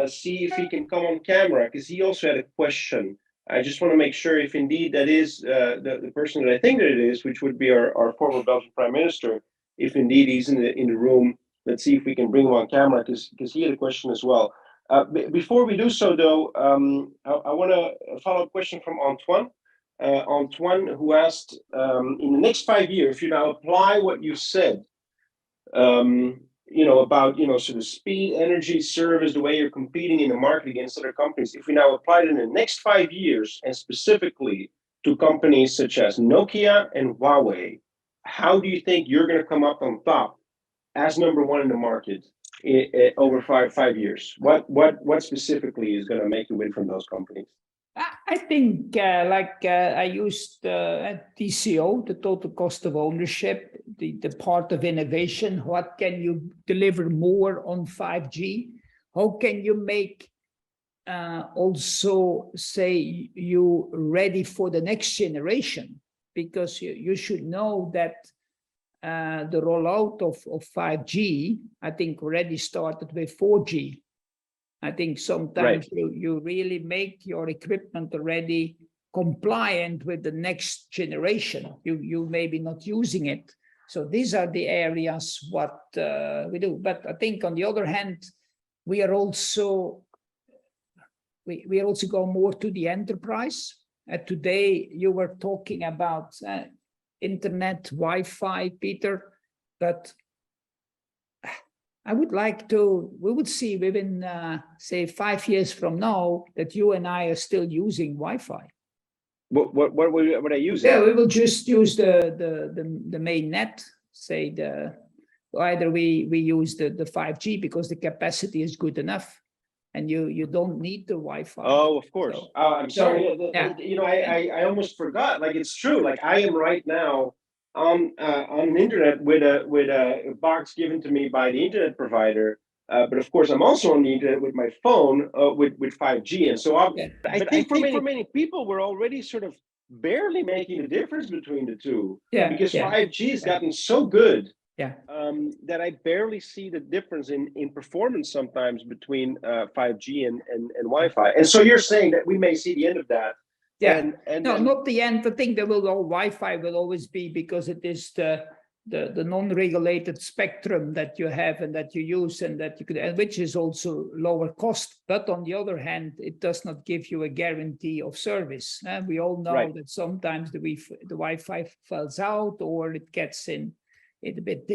see if he can come on camera, because he also had a question. I just want to make sure if indeed that is the person that I think that it is, which would be our former Belgian Prime Minister. If indeed he's in the room, let's see if we can bring him on camera, because he had a question as well. Before we do so, though, I want to follow up question from Antoine. Antoine, who asked, in the next 5 years, if you now apply what you said, about, sort of speed, energy, service, the way you're competing in the market against other companies, if we now apply it in the next 5 years, and specifically to companies such as Nokia and Huawei, how do you think you're going to come up on top as number one in the market over five years? What specifically is going to make you win from those companies? I think I used TCO, the total cost of ownership, the part of innovation. What can you deliver more on 5G? How can you make also say you ready for the next generation? Because you should know that the rollout of 5G, I think, already started with 4G. I think sometimes you really make your equipment already compliant with the next generation. You maybe not using it. So these are the areas what we do. But I think on the other hand, we are also go more to the enterprise. Today you were talking about internet, Wi-Fi, Peter, but I would like we would see within, say, 5 years from now that you and I are still using Wi-Fi. What would I use? Yeah, we will just use the main net, say either we use the 5G because the capacity is good enough, and you don't need the Wi-Fi. Oh, of course. So, I'm sorry. I almost forgot. Like, it's true. Like, I am right now on the internet with a box given to me by the internet provider. But of course, I'm also on the internet with my phone with 5G. And so I think for many people, we're already sort of barely making the difference between the two. Yeah. Because 5G has gotten so good. Yeah. That I barely see the difference in performance sometimes between 5G and Wi-Fi. And so you're saying that we may see the end of that. Yeah. No, not the end. I think Wi-Fi will always be, because it is the non-regulated spectrum that you have and that you use and that you could, and which is also lower cost. But on the other hand, it does not give you a guarantee of service. We all know that sometimes the Wi-Fi falls out, or it gets a bit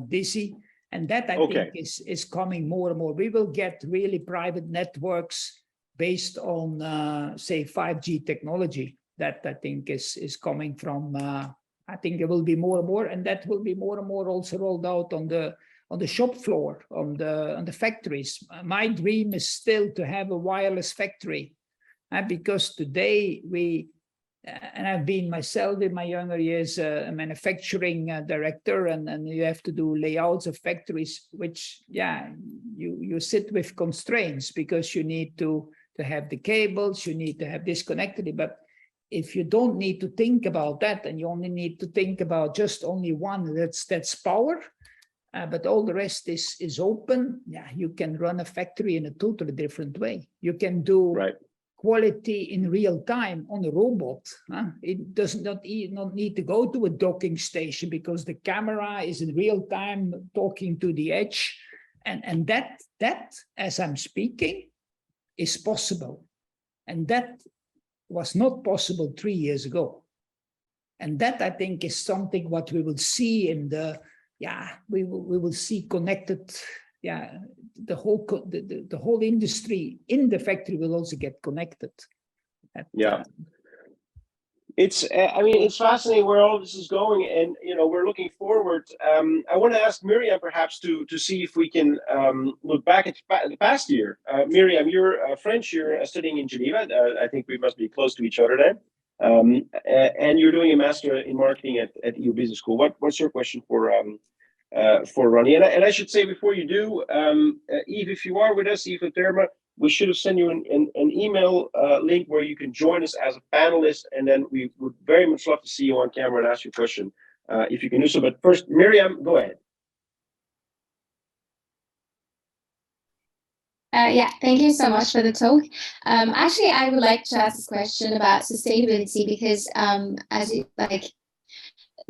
dizzy, and that I think is coming more and more. We will get really private networks based on say 5G technology. That I think is coming from. I think there will be more and more, and that will be more and more also rolled out on the on the shop floor, on the factories. My dream is still to have a wireless factory, because today and I've been myself in my younger years a manufacturing director, and you have to do layouts of factories, which you sit with constraints because you need to have the cables, you need to have this connectivity. But if you don't need to think about that, and you only need to think about just only one, that's power. But all the rest is open. You can run a factory in a totally different way. You can do quality in real time on a robot. It does not need to go to a docking station because the camera is in real time talking to the edge. And that, as I'm speaking, is possible. And that was not possible 3 years ago. And that, I think, is something what we will see in the, we will see connected, the whole industry in the factory will also get connected. It's it's fascinating where all this is going, and we're looking forward. I want to ask Miriam perhaps to see if we can look back at the past year. Miriam, you're French, you're studying in Geneva. I think we must be close to each other then. And you're doing a master in marketing at EUBusinessSchool. What's your question for Ronnie? And I should say before you do, Yves, if you are with us, Yves Leterme, we should have sent you an email link where you can join us as a panelist, and then we would very much love to see you on camera and ask you a question if you can do so. But first, Miriam, go ahead. Thank you so much for the talk. Actually, I would like to ask a question about sustainability because as you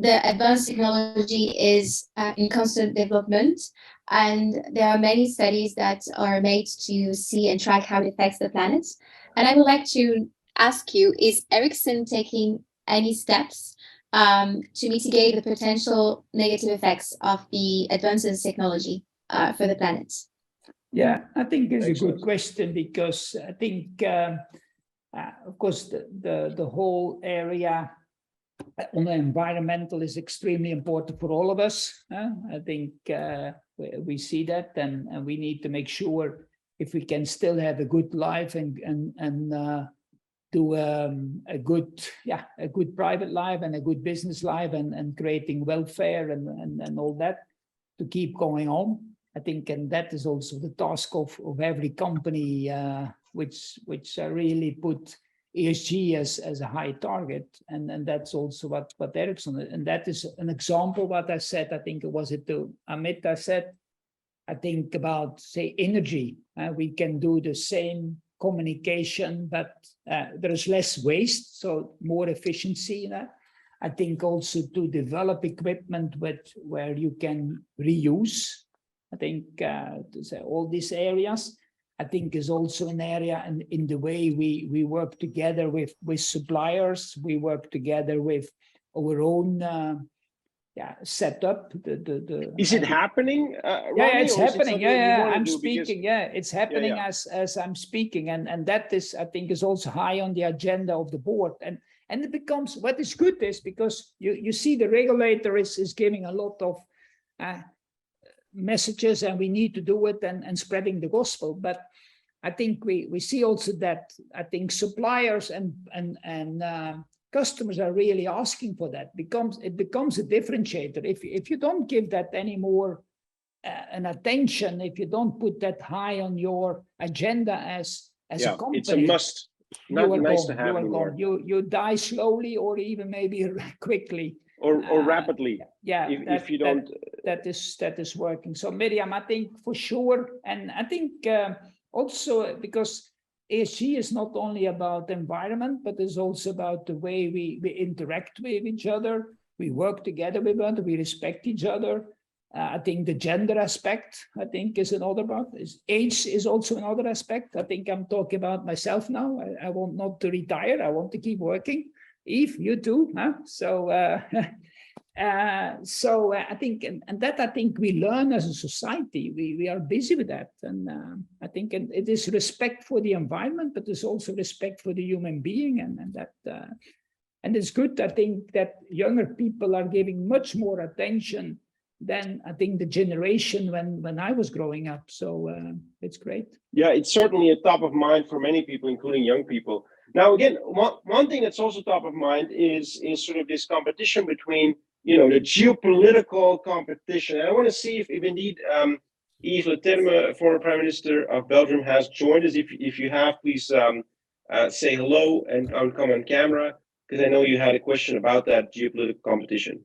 the advanced technology is in constant development, and there are many studies that are made to see and track how it affects the planet. And I would like to ask you, is Ericsson taking any steps to mitigate the potential negative effects of the advances technology for the planet? Yeah, I think it's a good question, because I think, of course, the whole area on the environmental is extremely important for all of us. I think we see that, and we need to make sure if we can still have a good life and do a good private life and a good business life and creating welfare and all that to keep going on. I think, and that is also the task of every company, which really put ESG as a high target, and that's also what Ericsson, and that is an example what I said. I think it was to Amit. I said, I think about, say, energy. We can do the same communication, but there is less waste, so more efficiency in that. I think also to develop equipment where you can reuse. I think all these areas, I think, is also an area in the way we work together with suppliers. We work together with our own setup. Is it happening? Ronnie, it's happening. I'm speaking. Because... it's happening as I'm speaking, and that is, I think, is also high on the agenda of the board. And it becomes, what is good is because you see the regulator is giving a lot of messages, and we need to do it and spreading the gospel. But I think we see also that I think suppliers and customers are really asking for that. It becomes a differentiator. If you don't give that any more an attention, if you don't put that high on your agenda as a company, it's a must. Not nice to have anymore. You die slowly, or even maybe quickly. Or rapidly, if you don't. That is working. So Miriam, I think for sure, and I think also because ESG is not only about environment, but it's also about the way we interact with each other. We work together with each other. We respect each other. I think the gender aspect, I think, is another part. Age is also another aspect. I think I'm talking about myself now. I want not to retire. I want to keep working. Yves, you too, huh? So I think, and that I think we learn as a society. We are busy with that, and I think it is respect for the environment, but there's also respect for the human being, and that, and it's good. I think that younger people are giving much more attention than I think the generation when I was growing up. So it's great. Yeah, it's certainly a top of mind for many people, including young people. Now, again, one thing that's also top of mind is sort of this competition between, the geopolitical competition. And I want to see if indeed Yves Leterme, former Prime Minister of Belgium, has joined us. If you have, please say hello and come on camera, because I know you had a question about that geopolitical competition.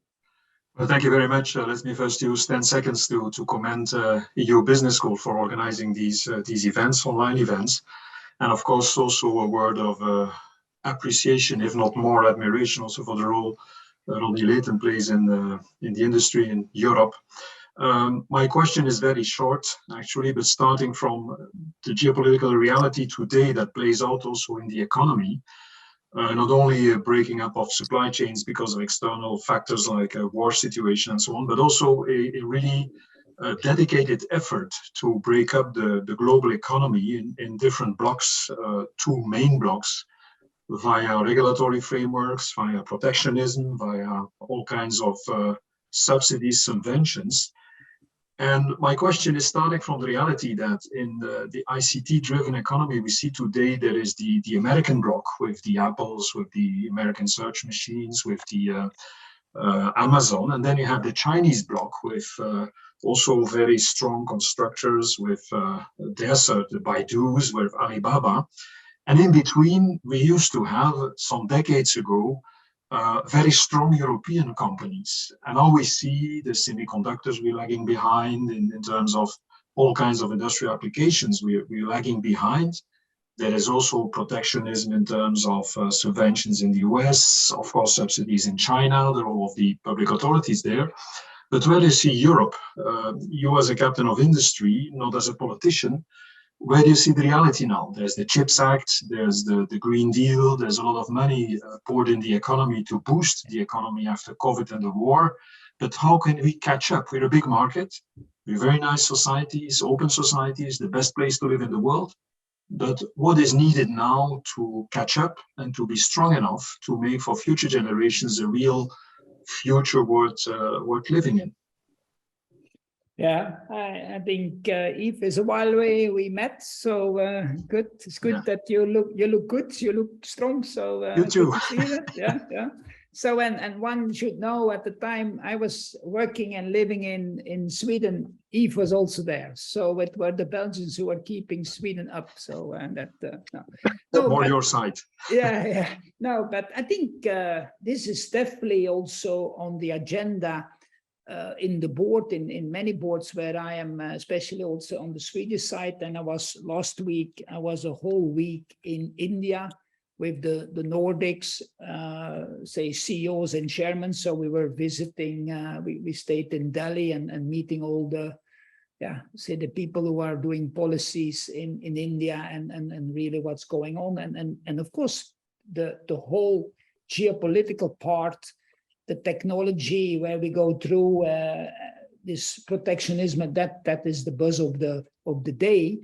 Well, thank you very much. Let me first use 10 seconds to commend EUBusinessSchool for organizing these events, online events. And of course, also a word of appreciation, if not more admiration, also for the role Ronnie Leten plays in the industry in Europe. My question is very short, actually, but starting from the geopolitical reality today that plays out also in the economy. Not only a breaking up of supply chains because of external factors like a war situation and so on, but also a really dedicated effort to break up the global economy in different blocks, two main blocks, via regulatory frameworks, via protectionism, via all kinds of subsidies, subventions. And my question is starting from the reality that in the ICT-driven economy we see today, there is the American bloc with the Apples, with the American search machines, with the Amazon, and then you have the Chinese bloc with also very strong constructors with the Baidus, with Alibaba. And in between, we used to have, some decades ago, very strong European companies. And now we see the semiconductors we're lagging behind in terms of all kinds of industrial applications. We're lagging behind. There is also protectionism in terms of subventions in the US, of course, subsidies in China, the role of the public authorities there. But where do you see Europe? You as a captain of industry, not as a politician, where do you see the reality now? There's the CHIPS Act, there's the Green Deal, there's a lot of money poured in the economy to boost the economy after COVID and the war. But how can we catch up? We're a big market, we're very nice societies, open societies, the best place to live in the world. But what is needed now to catch up and to be strong enough to make for future generations a real future worth living in? Yeah, I think Yves, is a while away we met, so good. It's good that you look good, you look strong. So you too. Good to see that. Yeah. So and one should know at the time I was working and living in Sweden, Yves was also there. So it were the Belgians who were keeping Sweden up. So More your side. Yeah. No, but I think this is definitely also on the agenda. In the board, in many boards where I am, especially also on the Swedish side. And last week, I was a whole week in India with the Nordics, say CEOs and chairmen. So we were visiting, we stayed in Delhi and meeting all the people who are doing policies in India and really what's going on. And of course, the whole geopolitical part, the technology where we go through this protectionism, that is the buzz of the day,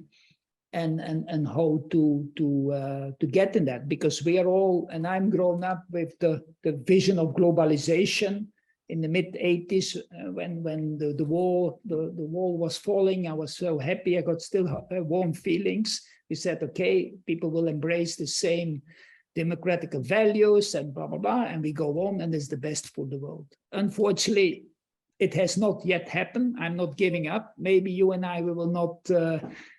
and how to get in that, because we are all, and I'm grown up with the vision of globalization in the mid-80s when the wall was falling. I was so happy. I got still warm feelings. We said, okay, people will embrace the same democratic values and blah, blah, blah, and we go on, and it's the best for the world. Unfortunately, it has not yet happened. I'm not giving up. Maybe you and I, we will not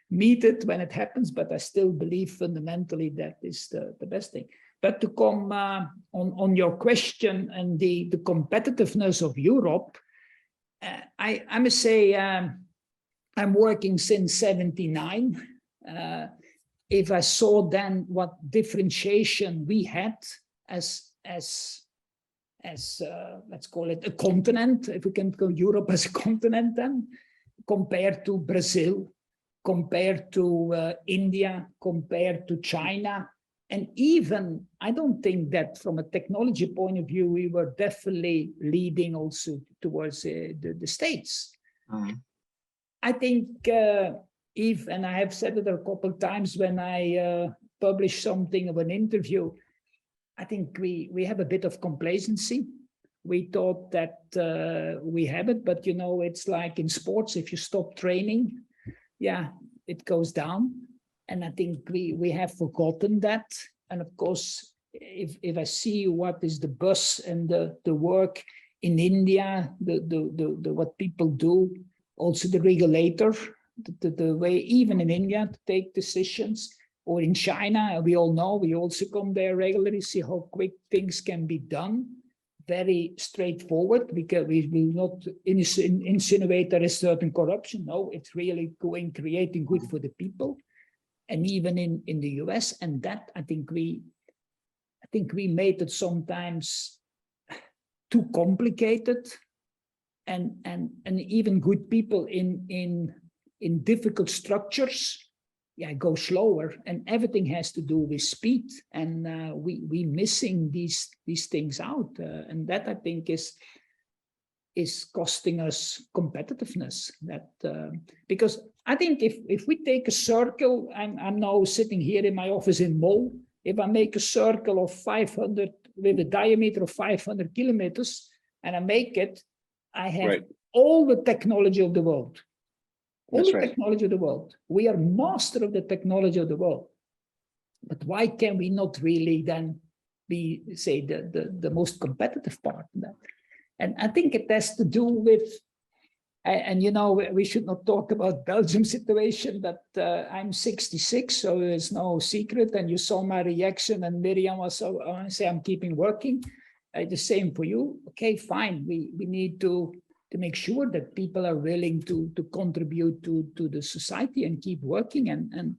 meet it when it happens, but I still believe fundamentally that is the best thing. But to come on your question and the competitiveness of Europe, I must say I'm working since 79. If I saw then what differentiation we had as let's call it a continent, if we can call Europe as a continent then, compared to Brazil, compared to India, compared to China. And even, I don't think that from a technology point of view, we were definitely leading also towards the States. Mm-hmm. I think, Yves, and I have said it a couple of times when I publish something of an interview, I think we have a bit of complacency. we thought that we have it, but you know, it's like in sports, if you stop training, yeah, it goes down. And I think we have forgotten that. And of course, if I see what is the buzz and the work in India, the what people do, also the regulator, the way even in India to take decisions, or in China, we all know, we also come there regularly, see how quick things can be done. Very straightforward, because we will not insinuate there is certain corruption. No, it's really creating good for the people. And even in the US, and that I think we made it sometimes too complicated, and even good people in difficult structures, yeah, go slower, and everything has to do with speed, and we missing these things out, and that I think is costing us competitiveness. That because I think if we take a circle, I'm now sitting here in my office in Mol. If I make a circle of 500 with a diameter of 500 kilometers, and I make it, I have all the technology of the world. All the technology of the world. We are master of the technology of the world. But why can we not really then be, say, the most competitive part of that? And I think it has to do with, and you know, we should not talk about Belgium situation, but I'm 66, so it's no secret. And you saw my reaction, and Miriam was so, I say, I'm keeping working. The same for you. Okay, fine. We need to make sure that people are willing to contribute to the society and keep working. And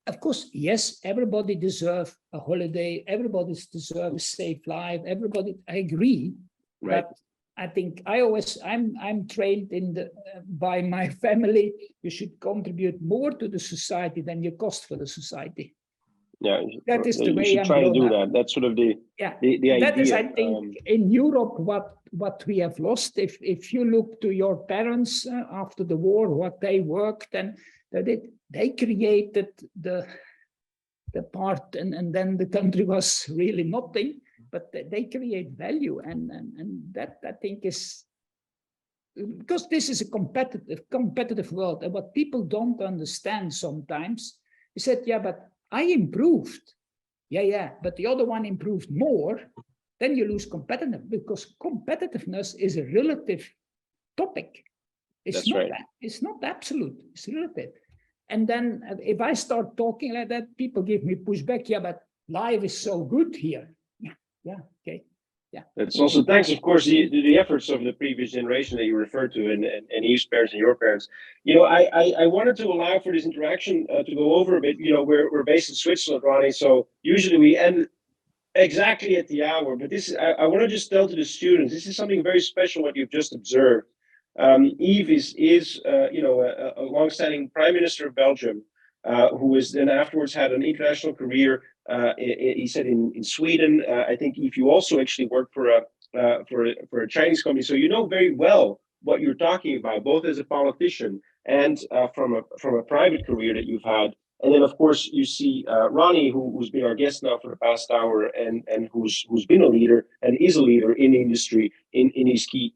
of course, yes, everybody deserves a holiday. Everybody deserves a safe life. Everybody, I agree. Right. But I think I'm trained by my family. You should contribute more to the society than you cost for the society. Yeah, that is the way I'm trying to do up. that. That's sort of the idea. That is, I think, in Europe what we have lost. If you look to your parents after the war, what they worked, and they created the part, and then the country was really nothing. But they create value, and that I think is because this is a competitive world, and what people don't understand sometimes. He said, yeah, but I improved. Yeah, but the other one improved more. Then you lose competitiveness, because competitiveness is a relative topic. It's it's not absolute, it's relative. And then if I start talking like that, people give me pushback. Yeah, but life is so good here. Yeah, okay. Yeah. It's also thanks, of course, the efforts of the previous generation that you referred to, and Yves' parents and your parents. You know, I wanted to allow for this interaction to go over a bit. You know, we're based in Switzerland, Ronnie, so usually we end exactly at the hour. But this, I want to just tell to the students, this is something very special what you've just observed. Yves is you know, a long-standing Prime Minister of Belgium, who is then afterwards had an international career. He said in Sweden. I think if you also actually work for a Chinese company, so you know very well what you're talking about, both as a politician and from a private career that you've had. And then of course you see Ronnie, who's been our guest now for the past hour, and who's been a leader and is a leader in the industry in these key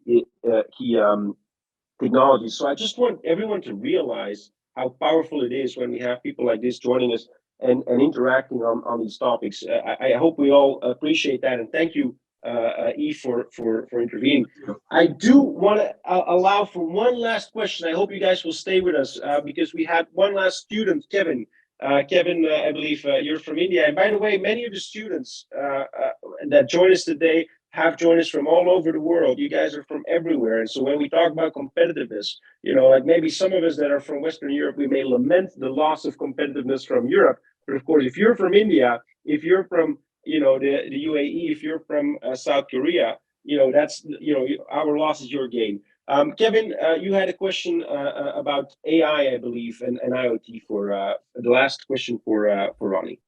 technologies. So I just want everyone to realize how powerful it is when we have people like this joining us and interacting on these topics. I hope we all appreciate that, and thank you, Yves, for intervening. I do want to allow for one last question. I hope you guys will stay with us because we had one last student, Kevin. Kevin, I believe you're from India. And by the way, many of the students that join us today have joined us from all over the world. You guys are from everywhere. And so when we talk about competitiveness, you know, like maybe some of us that are from Western Europe, we may lament the loss of competitiveness from Europe. But of course, if you're from India, if you're from, you know, the UAE, if you're from South Korea, you know, that's, you know, our loss is your gain. Kevin, you had a question about AI, I believe, and IoT for the last question for Ronnie.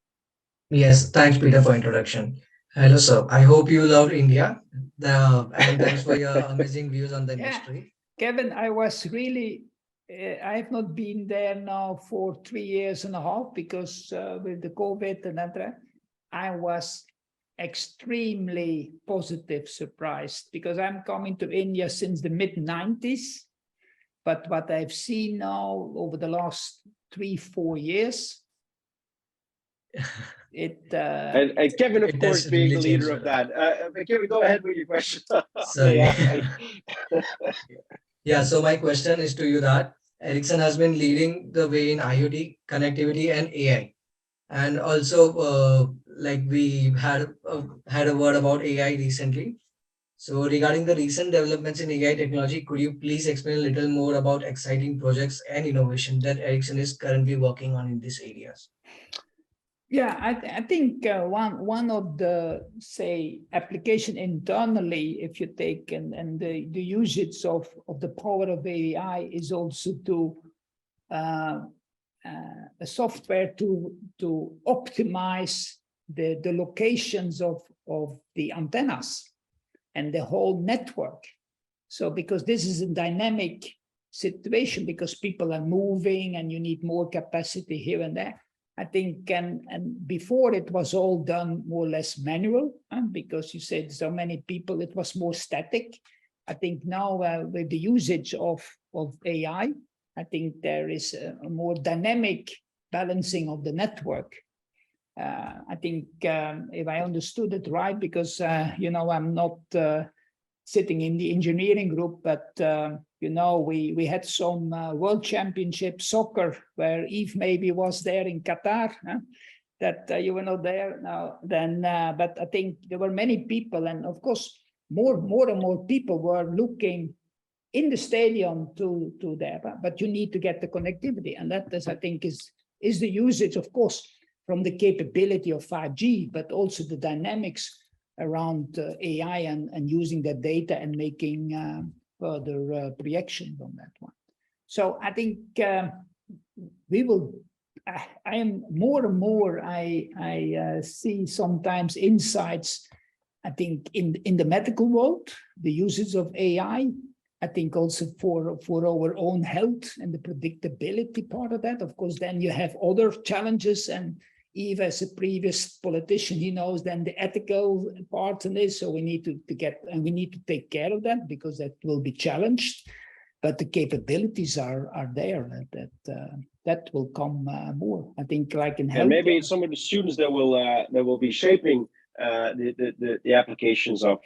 Yes, thanks, Peter, for introduction. Hello, sir. I hope you love India. And thanks for your amazing views on the industry. Kevin, I was really, I have not been there now for 3 years and a half because with the COVID and that, I was extremely positive surprised, because I'm coming to India since the mid-90s. But what I've seen now over the last 3-4 years, and Kevin, of course, being really the leader changed of that. Kevin, go ahead with your question. Sorry. Yeah, so my question is to you that Ericsson has been leading the way in IoT, connectivity, and AI. And also, like we had a word about AI recently. So regarding the recent developments in AI technology, could you please explain a little more about exciting projects and innovation that Ericsson is currently working on in these areas? Yeah, I think one of the, say, application internally, if you take and the usage of the power of AI is also to a software to optimize the locations of the antennas and the whole network. So because this is a dynamic situation, because people are moving and you need more capacity here and there. I think, and before it was all done more or less manual, because you said so many people, it was more static. I think now with the usage of AI, I think there is a more dynamic balancing of the network. I think if I understood it right, because, I'm not sitting in the engineering group, but we had some World Championship soccer where Yves maybe was there in Qatar, that you were not there now. Then, but I think there were many people, and of course, more and more people were looking in the stadium to there. But you need to get the connectivity, and that is, I think, is the usage, of course, from the capability of 5G, but also the dynamics around AI and using that data and making further projections on that one. So I think we will. I am more and more. I see sometimes insights. I think in the medical world, the usage of AI. I think also for our own health and the predictability part of that. Of course, then you have other challenges, and Yves, as a previous politician, he knows then the ethical part in this. So we need to take care of that, because that will be challenged. But the capabilities are there. That will come more. I think, like in health. And maybe some of the students that will be shaping the applications of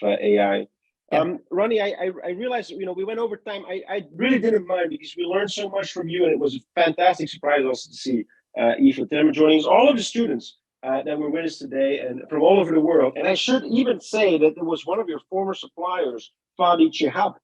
AI. Yeah. Ronnie, I realized, we went over time. I really didn't mind, because we learned so much from you, and it was a fantastic surprise also to see Yves Leterme joining us, all of the students that were with us today and from all over the world. And I should even say that there was one of your former suppliers, Fadi Chihab,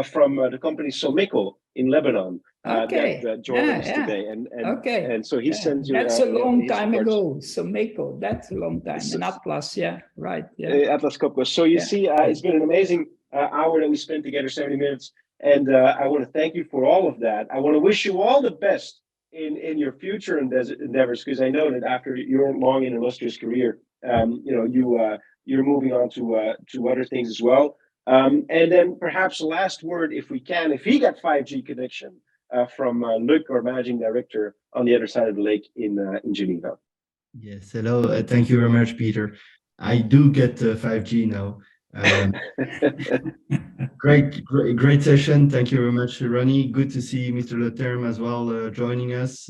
from the company Somico in Lebanon, that joined us today. And so he sends you. That's a long time ago. Somico, that's a long time. And Atlas, right. Atlas Copco. So you see, it's been an amazing hour that we spent together, 70 minutes. And I want to thank you for all of that. I want to wish you all the best in your future endeavors, because I know that after your long and illustrious career, you're moving on to other things as well. And then perhaps the last word, if we can, if he got 5G connection from Luc, our managing director on the other side of the lake in Geneva. Yes, hello. Thank you very much, Peter. I do get 5G now. Great session. Thank you very much, Ronnie. Good to see Mr. Leterme as well joining us.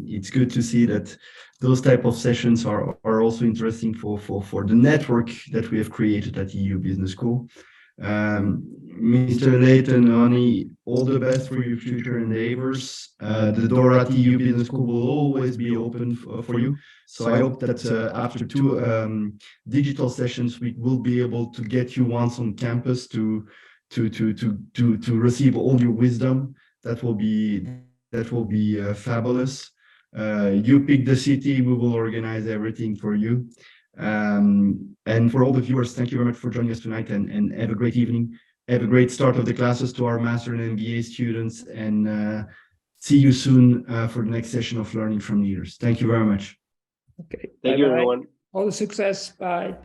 It's good to see that those type of sessions are also interesting for the network that we have created at EU Business School. Mr. Leten, Ronnie, all the best for your future endeavors. The door at EU Business School will always be open for you. So I hope that after 2 digital sessions, we will be able to get you once on campus to receive all your wisdom. That will be fabulous. You pick the city, we will organize everything for you. And for all the viewers, thank you very much for joining us tonight, and have a great evening. Have a great start of the classes to our Master and MBA students, and see you soon for the next session of Learning from Leaders. Thank you very much. Okay. Thank you, everyone. All the success. Bye.